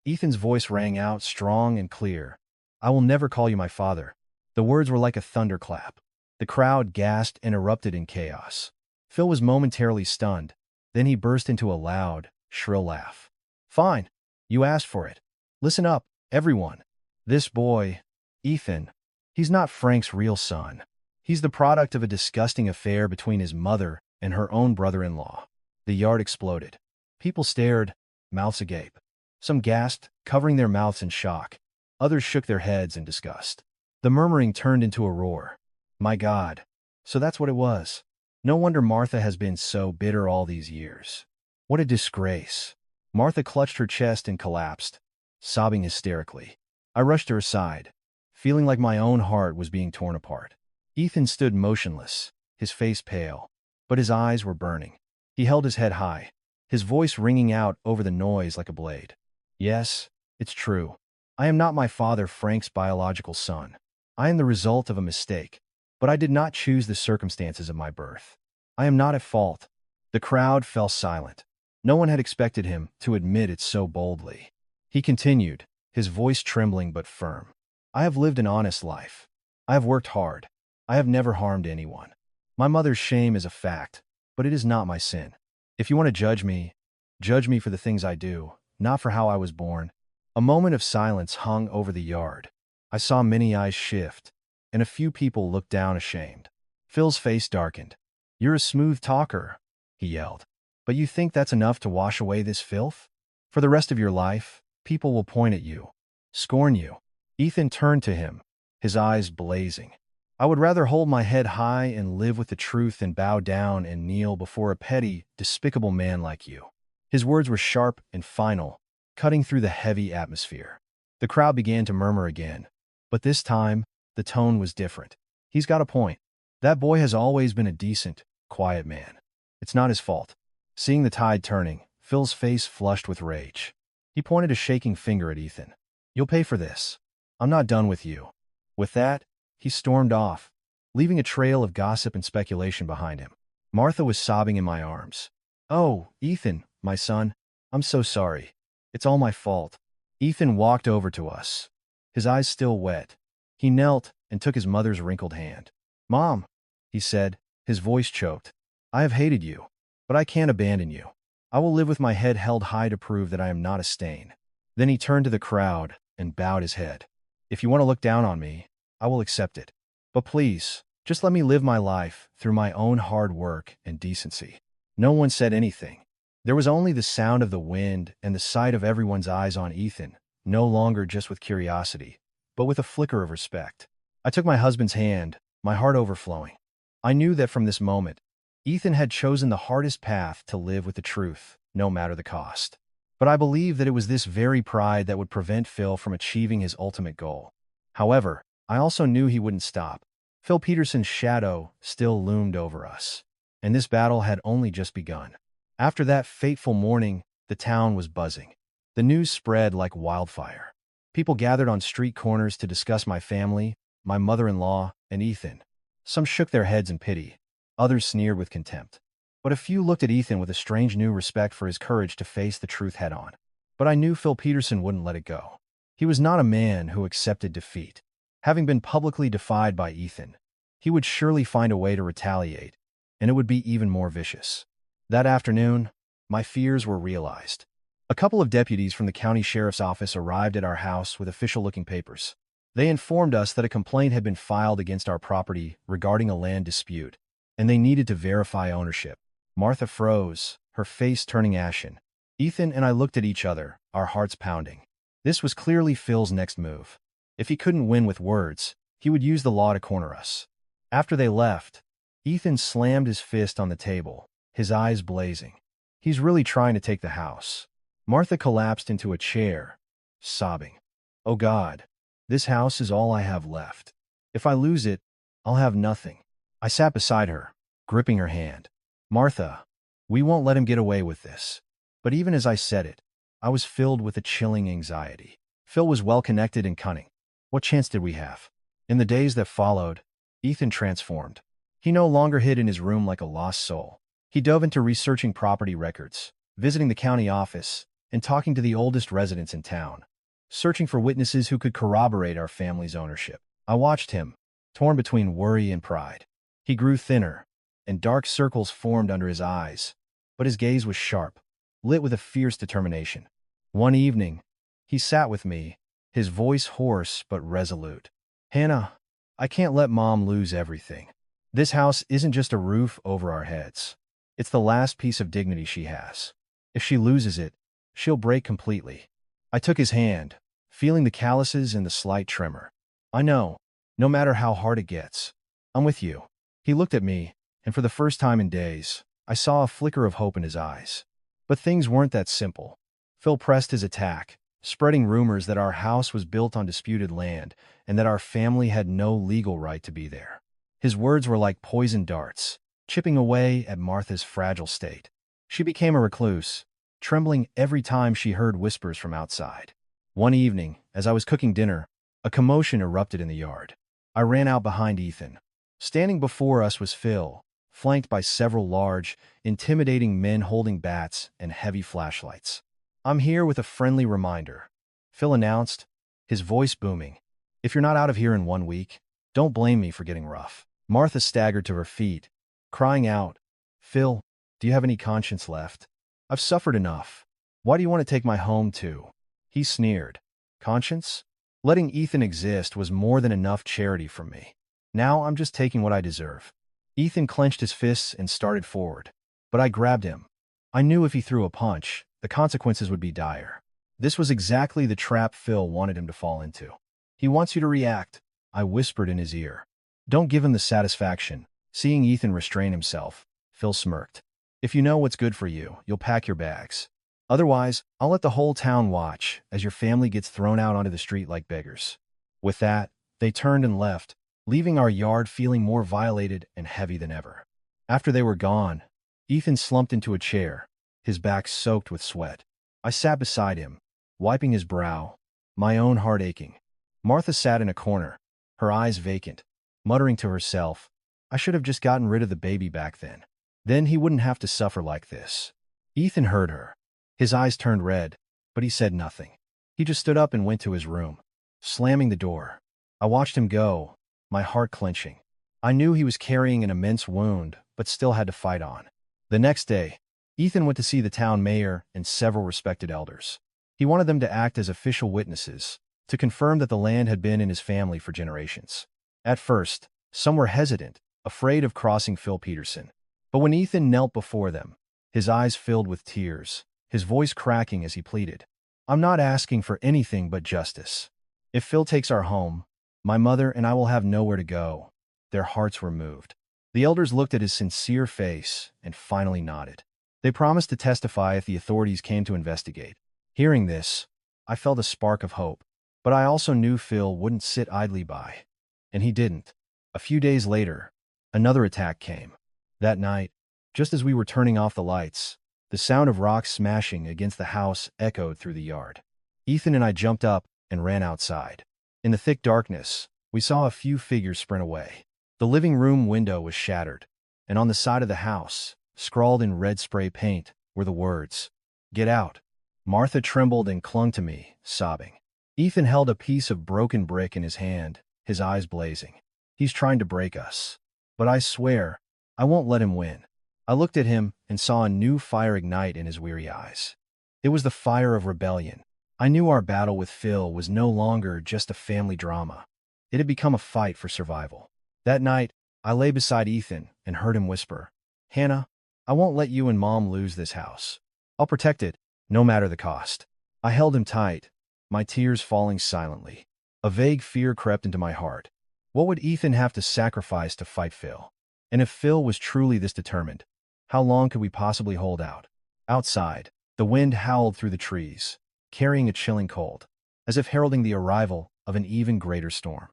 Ethan's voice rang out strong and clear. "I will never call you my father." The words were like a thunderclap. The crowd gasped and erupted in chaos. Phil was momentarily stunned. Then he burst into a loud, shrill laugh. "Fine. You asked for it. Listen up, everyone. This boy, Ethan, he's not Frank's real son. He's the product of a disgusting affair between his mother and her own brother-in-law." The yard exploded. People stared, mouths agape. Some gasped, covering their mouths in shock. Others shook their heads in disgust. The murmuring turned into a roar. My God. So that's what it was. No wonder Martha has been so bitter all these years. What a disgrace. Martha clutched her chest and collapsed, sobbing hysterically. I rushed to her side, feeling like my own heart was being torn apart. Ethan stood motionless, his face pale, but his eyes were burning. He held his head high, his voice ringing out over the noise like a blade. "Yes, it's true. I am not my father Frank's biological son. I am the result of a mistake, but I did not choose the circumstances of my birth. I am not at fault." The crowd fell silent. No one had expected him to admit it so boldly. He continued, his voice trembling but firm. "I have lived an honest life. I have worked hard. I have never harmed anyone. My mother's shame is a fact, but it is not my sin. If you want to judge me for the things I do, not for how I was born." A moment of silence hung over the yard. I saw many eyes shift, and a few people looked down ashamed. Phil's face darkened. "You're a smooth talker," he yelled. "But you think that's enough to wash away this filth? For the rest of your life, people will point at you, scorn you." Ethan turned to him, his eyes blazing. I would rather hold my head high and live with the truth than bow down and kneel before a petty, despicable man like you." His words were sharp and final, cutting through the heavy atmosphere. The crowd began to murmur again, but this time, the tone was different. "He's got a point. That boy has always been a decent, quiet man. It's not his fault." Seeing the tide turning, Phil's face flushed with rage. He pointed a shaking finger at Ethan. "You'll pay for this. I'm not done with you." With that, he stormed off, leaving a trail of gossip and speculation behind him. Martha was sobbing in my arms. "Oh, Ethan, my son, I'm so sorry. It's all my fault." Ethan walked over to us, his eyes still wet. He knelt and took his mother's wrinkled hand. "Mom," he said, his voice choked, "I have hated you, but I can't abandon you. I will live with my head held high to prove that I am not a stain." Then he turned to the crowd and bowed his head. "If you want to look down on me, I will accept it. But please, just let me live my life through my own hard work and decency." No one said anything. There was only the sound of the wind and the sight of everyone's eyes on Ethan, no longer just with curiosity, but with a flicker of respect. I took my husband's hand, my heart overflowing. I knew that from this moment, Ethan had chosen the hardest path to live with the truth, no matter the cost. But I believed that it was this very pride that would prevent Phil from achieving his ultimate goal. However, I also knew he wouldn't stop. Phil Peterson's shadow still loomed over us, and this battle had only just begun. After that fateful morning, the town was buzzing. The news spread like wildfire. People gathered on street corners to discuss my family, my mother-in-law, and Ethan. Some shook their heads in pity. Others sneered with contempt. But a few looked at Ethan with a strange new respect for his courage to face the truth head-on. But I knew Phil Peterson wouldn't let it go. He was not a man who accepted defeat. Having been publicly defied by Ethan, he would surely find a way to retaliate, and it would be even more vicious. That afternoon, my fears were realized. A couple of deputies from the county sheriff's office arrived at our house with official-looking papers. They informed us that a complaint had been filed against our property regarding a land dispute, and they needed to verify ownership. Martha froze, her face turning ashen. Ethan and I looked at each other, our hearts pounding. This was clearly Phil's next move. If he couldn't win with words, he would use the law to corner us. After they left, Ethan slammed his fist on the table, his eyes blazing. "He's really trying to take the house." Martha collapsed into a chair, sobbing. "Oh God, this house is all I have left. If I lose it, I'll have nothing." I sat beside her, gripping her hand. "Martha, we won't let him get away with this." But even as I said it, I was filled with a chilling anxiety. Phil was well-connected and cunning. What chance did we have? In the days that followed, Ethan transformed. He no longer hid in his room like a lost soul. He dove into researching property records, visiting the county office, and talking to the oldest residents in town, searching for witnesses who could corroborate our family's ownership. I watched him, torn between worry and pride. He grew thinner, and dark circles formed under his eyes, but his gaze was sharp, lit with a fierce determination. One evening, he sat with me, his voice hoarse but resolute. "Hannah, I can't let Mom lose everything. This house isn't just a roof over our heads. It's the last piece of dignity she has. If she loses it, she'll break completely." I took his hand, feeling the calluses and the slight tremor. "I know, no matter how hard it gets, I'm with you." He looked at me, and for the first time in days, I saw a flicker of hope in his eyes. But things weren't that simple. Phil pressed his attack, spreading rumors that our house was built on disputed land and that our family had no legal right to be there. His words were like poisoned darts, chipping away at Martha's fragile state. She became a recluse, trembling every time she heard whispers from outside. One evening, as I was cooking dinner, a commotion erupted in the yard. I ran out behind Ethan. Standing before us was Phil, flanked by several large, intimidating men holding bats and heavy flashlights. "I'm here with a friendly reminder," Phil announced, his voice booming. "If you're not out of here in 1 week, don't blame me for getting rough." Martha staggered to her feet, crying out, "Phil, do you have any conscience left? I've suffered enough. Why do you want to take my home too?" He sneered. "Conscience? Letting Ethan exist was more than enough charity from me. Now I'm just taking what I deserve." Ethan clenched his fists and started forward, but I grabbed him. I knew if he threw a punch, the consequences would be dire. This was exactly the trap Phil wanted him to fall into. "He wants you to react," I whispered in his ear. Don't give him the satisfaction. Seeing Ethan restrain himself, Phil smirked. If you know what's good for you, you'll pack your bags. Otherwise, I'll let the whole town watch as your family gets thrown out onto the street like beggars. With that, they turned and left, leaving our yard feeling more violated and heavy than ever. After they were gone, Ethan slumped into a chair, his back soaked with sweat. I sat beside him, wiping his brow, my own heart aching. Martha sat in a corner, her eyes vacant, muttering to herself, I should have just gotten rid of the baby back then. Then he wouldn't have to suffer like this. Ethan heard her. His eyes turned red, but he said nothing. He just stood up and went to his room, slamming the door. I watched him go, my heart clenching. I knew he was carrying an immense wound, but still had to fight on. The next day, Ethan went to see the town mayor and several respected elders. He wanted them to act as official witnesses, to confirm that the land had been in his family for generations. At first, some were hesitant, afraid of crossing Phil Peterson. But when Ethan knelt before them, his eyes filled with tears, his voice cracking as he pleaded, I'm not asking for anything but justice. If Phil takes our home, my mother and I will have nowhere to go. Their hearts were moved. The elders looked at his sincere face and finally nodded. They promised to testify if the authorities came to investigate. Hearing this, I felt a spark of hope. But I also knew Phil wouldn't sit idly by. And he didn't. A few days later, another attack came. That night, just as we were turning off the lights, the sound of rocks smashing against the house echoed through the yard. Ethan and I jumped up and ran outside. In the thick darkness, we saw a few figures sprint away. The living room window was shattered, and on the side of the house, scrawled in red spray paint, were the words, Get out. Martha trembled and clung to me, sobbing. Ethan held a piece of broken brick in his hand, his eyes blazing. He's trying to break us. But I swear, I won't let him win. I looked at him and saw a new fire ignite in his weary eyes. It was the fire of rebellion. I knew our battle with Phil was no longer just a family drama. It had become a fight for survival. That night, I lay beside Ethan and heard him whisper, Hannah, I won't let you and Mom lose this house. I'll protect it, no matter the cost. I held him tight, my tears falling silently. A vague fear crept into my heart. What would Ethan have to sacrifice to fight Phil? And if Phil was truly this determined, how long could we possibly hold out? Outside, the wind howled through the trees, carrying a chilling cold, as if heralding the arrival of an even greater storm.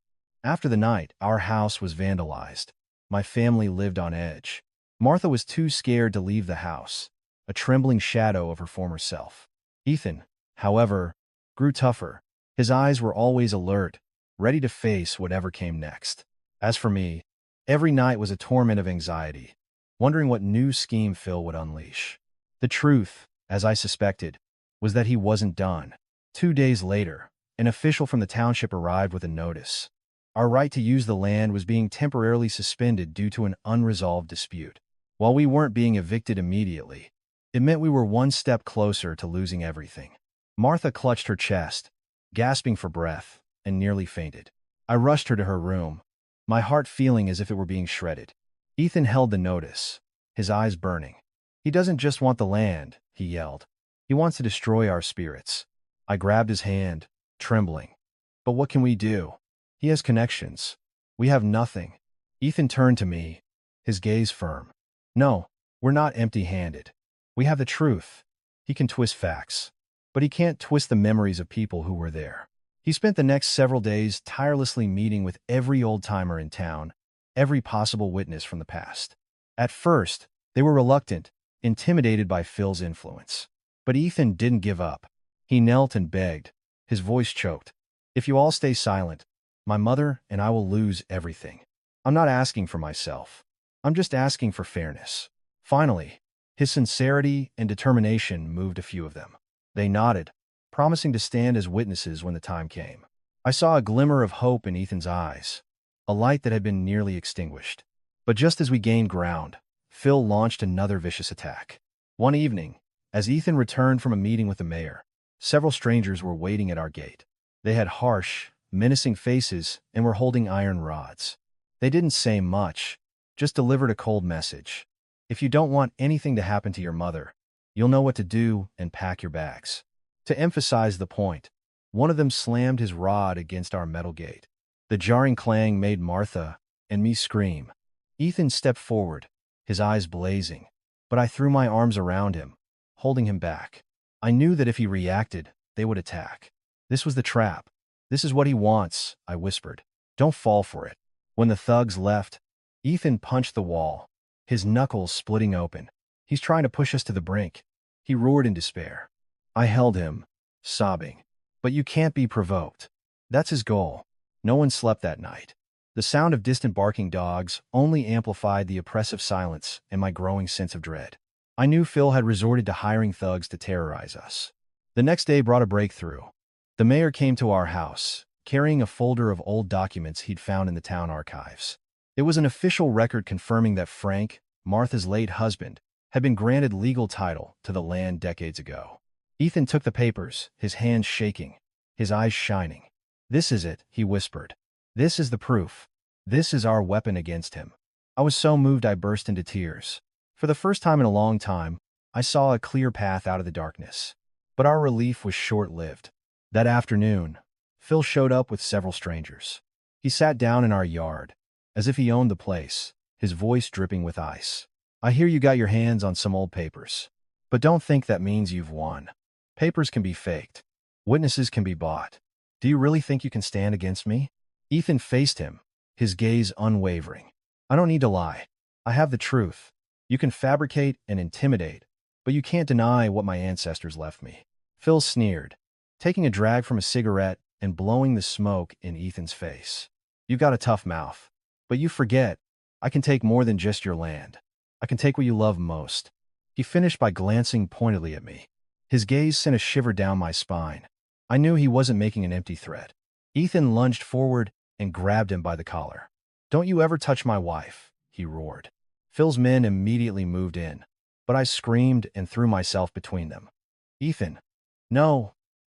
After the night, our house was vandalized. My family lived on edge. Martha was too scared to leave the house, a trembling shadow of her former self. Ethan, however, grew tougher. His eyes were always alert, ready to face whatever came next. As for me, every night was a torment of anxiety, wondering what new scheme Phil would unleash. The truth, as I suspected, was that he wasn't done. 2 days later, an official from the township arrived with a notice. Our right to use the land was being temporarily suspended due to an unresolved dispute. While we weren't being evicted immediately, it meant we were one step closer to losing everything. Martha clutched her chest, gasping for breath, and nearly fainted. I rushed her to her room, my heart feeling as if it were being shredded. Ethan held the notice, his eyes burning. He doesn't just want the land, he yelled. He wants to destroy our spirits. I grabbed his hand, trembling. But what can we do? He has connections. We have nothing. Ethan turned to me, his gaze firm. No, we're not empty-handed. We have the truth. He can twist facts, but he can't twist the memories of people who were there. He spent the next several days tirelessly meeting with every old-timer in town, every possible witness from the past. At first, they were reluctant, intimidated by Phil's influence. But Ethan didn't give up. He knelt and begged, his voice choked. If you all stay silent, my mother and I will lose everything. I'm not asking for myself. I'm just asking for fairness. Finally, his sincerity and determination moved a few of them. They nodded, promising to stand as witnesses when the time came. I saw a glimmer of hope in Ethan's eyes, a light that had been nearly extinguished. But just as we gained ground, Phil launched another vicious attack. One evening, as Ethan returned from a meeting with the mayor, several strangers were waiting at our gate. They had harsh, menacing faces and were holding iron rods. They didn't say much, just delivered a cold message. If you don't want anything to happen to your mother, you'll know what to do and pack your bags. To emphasize the point, one of them slammed his rod against our metal gate. The jarring clang made Martha and me scream. Ethan stepped forward, his eyes blazing, but I threw my arms around him, holding him back. I knew that if he reacted, they would attack. This was the trap. This is what he wants, I whispered. Don't fall for it. When the thugs left, Ethan punched the wall, his knuckles splitting open. He's trying to push us to the brink. He roared in despair. I held him, sobbing. But you can't be provoked. That's his goal. No one slept that night. The sound of distant barking dogs only amplified the oppressive silence and my growing sense of dread. I knew Phil had resorted to hiring thugs to terrorize us. The next day brought a breakthrough. The mayor came to our house, carrying a folder of old documents he'd found in the town archives. It was an official record confirming that Frank, Martha's late husband, had been granted legal title to the land decades ago. Ethan took the papers, his hands shaking, his eyes shining. This is it, he whispered. This is the proof. This is our weapon against him. I was so moved I burst into tears. For the first time in a long time, I saw a clear path out of the darkness. But our relief was short-lived. That afternoon, Phil showed up with several strangers. He sat down in our yard, as if he owned the place, his voice dripping with ice. I hear you got your hands on some old papers. But don't think that means you've won. Papers can be faked. Witnesses can be bought. Do you really think you can stand against me? Ethan faced him, his gaze unwavering. I don't need to lie. I have the truth. You can fabricate and intimidate, but you can't deny what my ancestors left me. Phil sneered, taking a drag from a cigarette and blowing the smoke in Ethan's face. You got a tough mouth, but you forget, I can take more than just your land. I can take what you love most. He finished by glancing pointedly at me. His gaze sent a shiver down my spine. I knew he wasn't making an empty threat. Ethan lunged forward and grabbed him by the collar. Don't you ever touch my wife, he roared. Phil's men immediately moved in, but I screamed and threw myself between them. Ethan, no,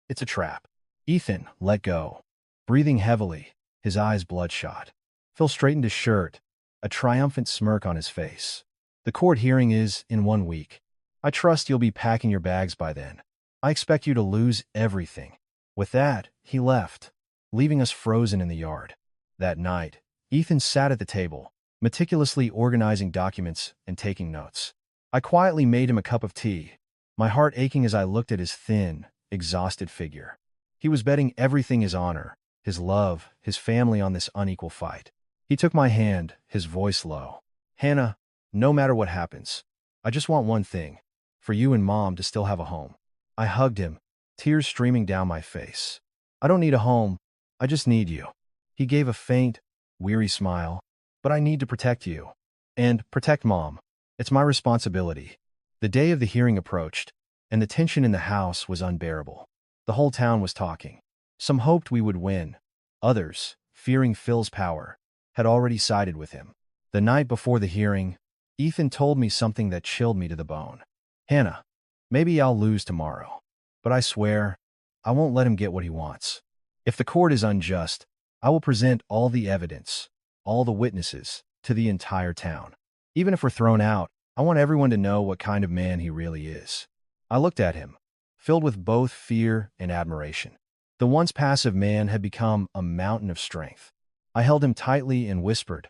it's a trap. Ethan, let go. Breathing heavily, his eyes bloodshot. Phil straightened his shirt, a triumphant smirk on his face. The court hearing is in 1 week. I trust you'll be packing your bags by then. I expect you to lose everything. With that, he left, leaving us frozen in the yard. That night, Ethan sat at the table, meticulously organizing documents and taking notes. I quietly made him a cup of tea, my heart aching as I looked at his thin, exhausted figure. He was betting everything, his honor, his love, his family on this unequal fight. He took my hand, his voice low. Hannah, no matter what happens, I just want one thing, for you and Mom to still have a home. I hugged him, tears streaming down my face. I don't need a home, I just need you. He gave a faint, weary smile. But I need to protect you. And protect Mom. It's my responsibility. The day of the hearing approached, and the tension in the house was unbearable. The whole town was talking. Some hoped we would win. Others, fearing Phil's power, had already sided with him. The night before the hearing, Ethan told me something that chilled me to the bone. Hannah, maybe I'll lose tomorrow, but I swear, I won't let him get what he wants. If the court is unjust, I will present all the evidence, all the witnesses, to the entire town. Even if we're thrown out, I want everyone to know what kind of man he really is. I looked at him, filled with both fear and admiration. The once passive man had become a mountain of strength. I held him tightly and whispered,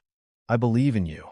I believe in you.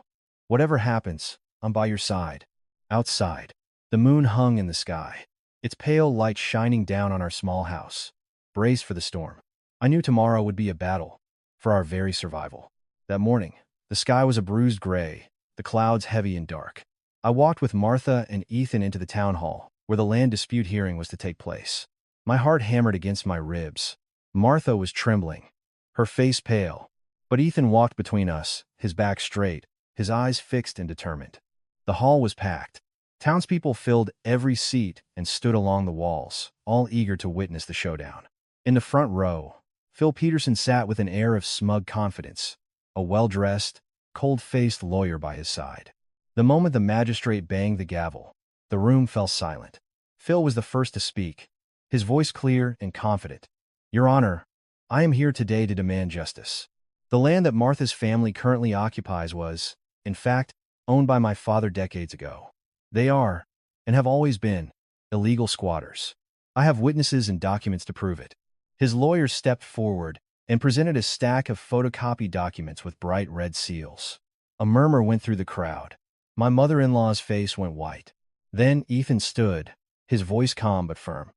Whatever happens, I'm by your side. Outside, the moon hung in the sky, its pale light shining down on our small house. Braced for the storm. I knew tomorrow would be a battle, for our very survival. That morning, the sky was a bruised gray, the clouds heavy and dark. I walked with Martha and Ethan into the town hall, where the land dispute hearing was to take place. My heart hammered against my ribs. Martha was trembling, her face pale, but Ethan walked between us, his back straight, his eyes fixed and determined. The hall was packed. Townspeople filled every seat and stood along the walls, all eager to witness the showdown. In the front row, Phil Peterson sat with an air of smug confidence, a well-dressed, cold-faced lawyer by his side. The moment the magistrate banged the gavel, the room fell silent. Phil was the first to speak, his voice clear and confident. Your Honor, I am here today to demand justice. The land that Martha's family currently occupies was, in fact, owned by my father decades ago. They are, and have always been, illegal squatters. I have witnesses and documents to prove it. His lawyer stepped forward, and presented a stack of photocopied documents with bright red seals. A murmur went through the crowd. My mother-in-law's face went white. Then Ethan stood, his voice calm but firm.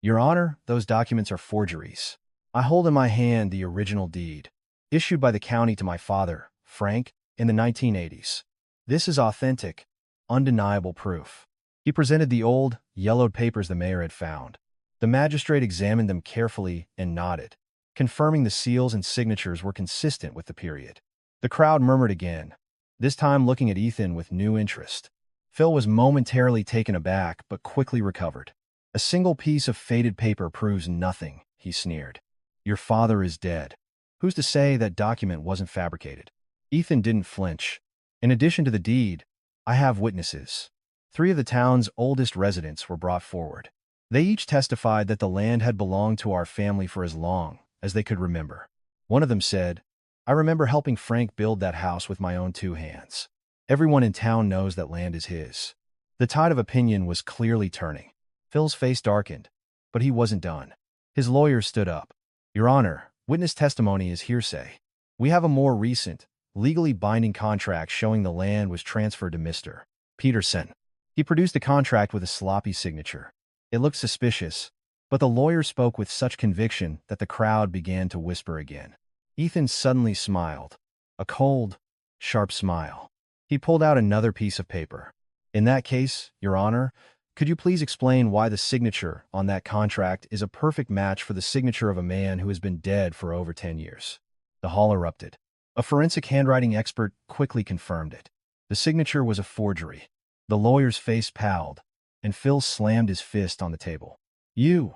Your Honor, those documents are forgeries. I hold in my hand the original deed, issued by the county to my father, Frank, in the 1980s. This is authentic, undeniable proof. He presented the old, yellowed papers the mayor had found. The magistrate examined them carefully and nodded, confirming the seals and signatures were consistent with the period. The crowd murmured again, this time looking at Ethan with new interest. Phil was momentarily taken aback but quickly recovered. A single piece of faded paper proves nothing, he sneered. Your father is dead. Who's to say that document wasn't fabricated? Ethan didn't flinch. In addition to the deed, I have witnesses. 3 of the town's oldest residents were brought forward. They each testified that the land had belonged to our family for as long as they could remember. One of them said, I remember helping Frank build that house with my own 2 hands. Everyone in town knows that land is his. The tide of opinion was clearly turning. Phil's face darkened, but he wasn't done. His lawyer stood up. Your Honor, witness testimony is hearsay. We have a more recent, legally binding contract showing the land was transferred to Mr. Peterson. He produced a contract with a sloppy signature. It looked suspicious, but the lawyer spoke with such conviction that the crowd began to whisper again. Ethan suddenly smiled. A cold, sharp smile. He pulled out another piece of paper. In that case, Your Honor, could you please explain why the signature on that contract is a perfect match for the signature of a man who has been dead for over 10 years? The hall erupted. A forensic handwriting expert quickly confirmed it. The signature was a forgery. The lawyer's face palled, and Phil slammed his fist on the table. You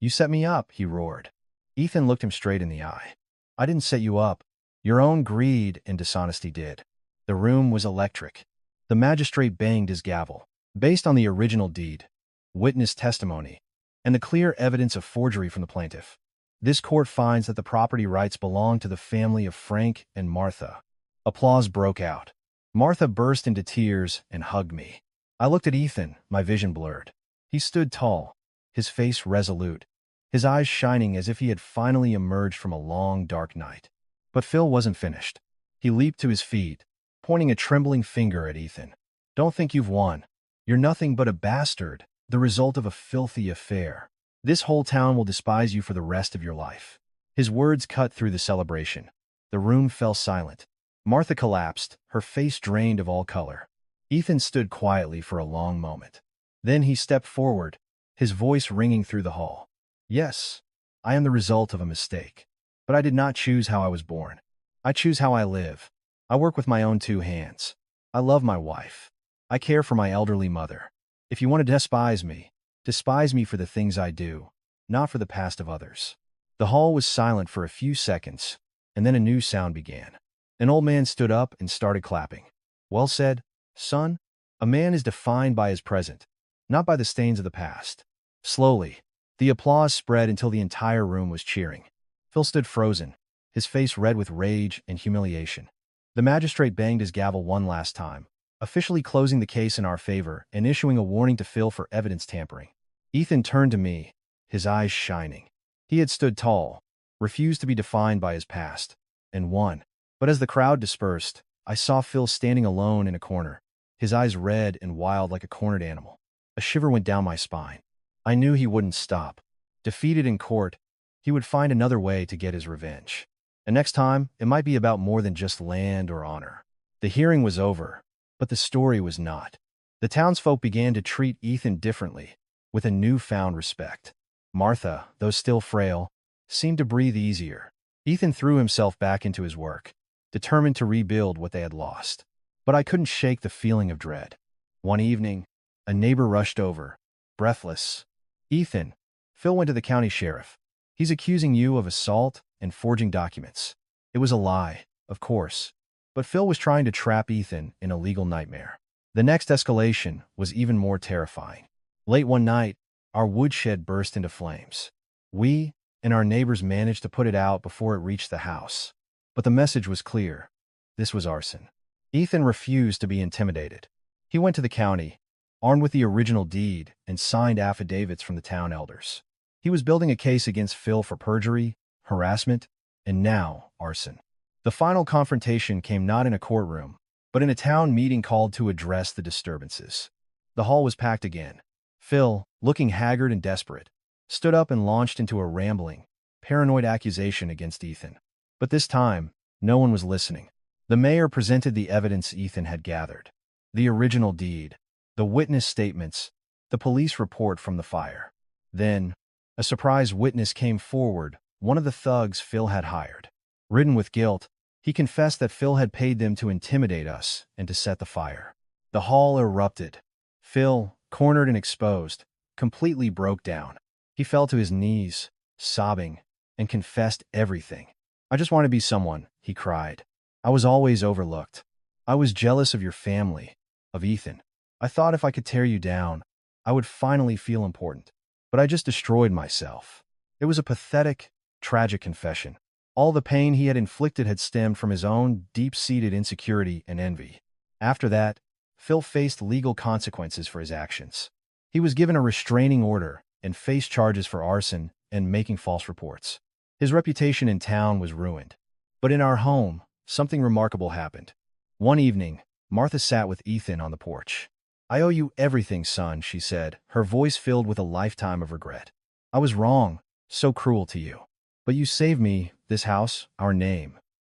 set me up, he roared. Ethan looked him straight in the eye. I didn't set you up. Your own greed and dishonesty did. The room was electric. The magistrate banged his gavel. Based on the original deed, witness testimony, and the clear evidence of forgery from the plaintiff, this court finds that the property rights belong to the family of Frank and Martha. Applause broke out. Martha burst into tears and hugged me. I looked at Ethan, my vision blurred. He stood tall, his face resolute, his eyes shining as if he had finally emerged from a long, dark night. But Phil wasn't finished. He leaped to his feet, pointing a trembling finger at Ethan. Don't think you've won. You're nothing but a bastard, the result of a filthy affair. This whole town will despise you for the rest of your life. His words cut through the celebration. The room fell silent. Martha collapsed, her face drained of all color. Ethan stood quietly for a long moment. Then he stepped forward, his voice ringing through the hall. Yes, I am the result of a mistake. But I did not choose how I was born. I choose how I live. I work with my own 2 hands. I love my wife. I care for my elderly mother. If you want to despise me for the things I do, not for the past of others. The hall was silent for a few seconds, and then a new sound began. An old man stood up and started clapping. Well said, son. A man is defined by his present, not by the stains of the past. Slowly, the applause spread until the entire room was cheering. Phil stood frozen, his face red with rage and humiliation. The magistrate banged his gavel one last time, officially closing the case in our favor and issuing a warning to Phil for evidence tampering. Ethan turned to me, his eyes shining. He had stood tall, refused to be defined by his past, and won. But as the crowd dispersed, I saw Phil standing alone in a corner, his eyes red and wild like a cornered animal. A shiver went down my spine. I knew he wouldn't stop. Defeated in court, he would find another way to get his revenge. And next time, it might be about more than just land or honor. The hearing was over, but the story was not. The townsfolk began to treat Ethan differently, with a newfound respect. Martha, though still frail, seemed to breathe easier. Ethan threw himself back into his work, determined to rebuild what they had lost. But I couldn't shake the feeling of dread. One evening, a neighbor rushed over, breathless. Ethan, Phil went to the county sheriff. He's accusing you of assault and forging documents. It was a lie, of course, but Phil was trying to trap Ethan in a legal nightmare. The next escalation was even more terrifying. Late one night, our woodshed burst into flames. We and our neighbors managed to put it out before it reached the house. But the message was clear. This was arson. Ethan refused to be intimidated. He went to the county, armed with the original deed and signed affidavits from the town elders. He was building a case against Phil for perjury, harassment, and now arson. The final confrontation came not in a courtroom, but in a town meeting called to address the disturbances. The hall was packed again. Phil, looking haggard and desperate, stood up and launched into a rambling, paranoid accusation against Ethan. But this time, no one was listening. The mayor presented the evidence Ethan had gathered. The original deed, the witness statements, the police report from the fire. Then, a surprise witness came forward, one of the thugs Phil had hired. Ridden with guilt, he confessed that Phil had paid them to intimidate us and to set the fire. The hall erupted. Phil, cornered and exposed, completely broke down. He fell to his knees, sobbing, and confessed everything. "I just want to be someone," he cried. "I was always overlooked. I was jealous of your family, of Ethan. I thought if I could tear you down, I would finally feel important. But I just destroyed myself." It was a pathetic, tragic confession. All the pain he had inflicted had stemmed from his own deep-seated insecurity and envy. After that, Phil faced legal consequences for his actions. He was given a restraining order and faced charges for arson and making false reports. His reputation in town was ruined. But in our home, something remarkable happened. One evening, Martha sat with Ethan on the porch. "I owe you everything, son," she said, her voice filled with a lifetime of regret. "I was wrong, so cruel to you. But you saved me, this house, our name.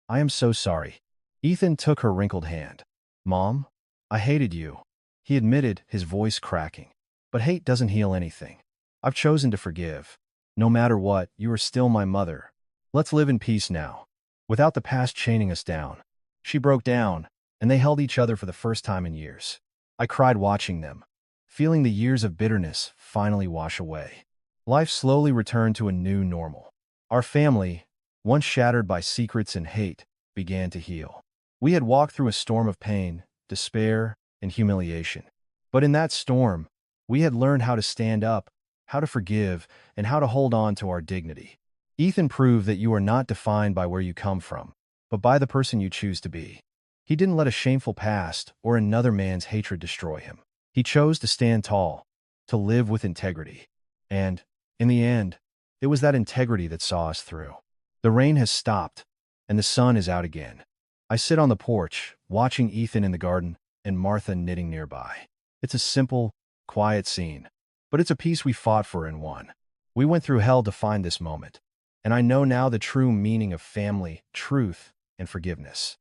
I am so sorry." Ethan took her wrinkled hand. "Mom, I hated you," he admitted, his voice cracking. "But hate doesn't heal anything. I've chosen to forgive. No matter what, you are still my mother. Let's live in peace now, without the past chaining us down." She broke down, and they held each other for the first time in years. I cried watching them, feeling the years of bitterness finally wash away. Life slowly returned to a new normal. Our family, once shattered by secrets and hate, began to heal. We had walked through a storm of pain, despair, and humiliation. But in that storm, we had learned how to stand up, how to forgive, and how to hold on to our dignity. Ethan proved that you are not defined by where you come from, but by the person you choose to be. He didn't let a shameful past or another man's hatred destroy him. He chose to stand tall, to live with integrity. And, in the end, it was that integrity that saw us through. The rain has stopped, and the sun is out again. I sit on the porch, watching Ethan in the garden and Martha knitting nearby. It's a simple, quiet scene, but it's a peace we fought for and won. We went through hell to find this moment, and I know now the true meaning of family, truth, and forgiveness.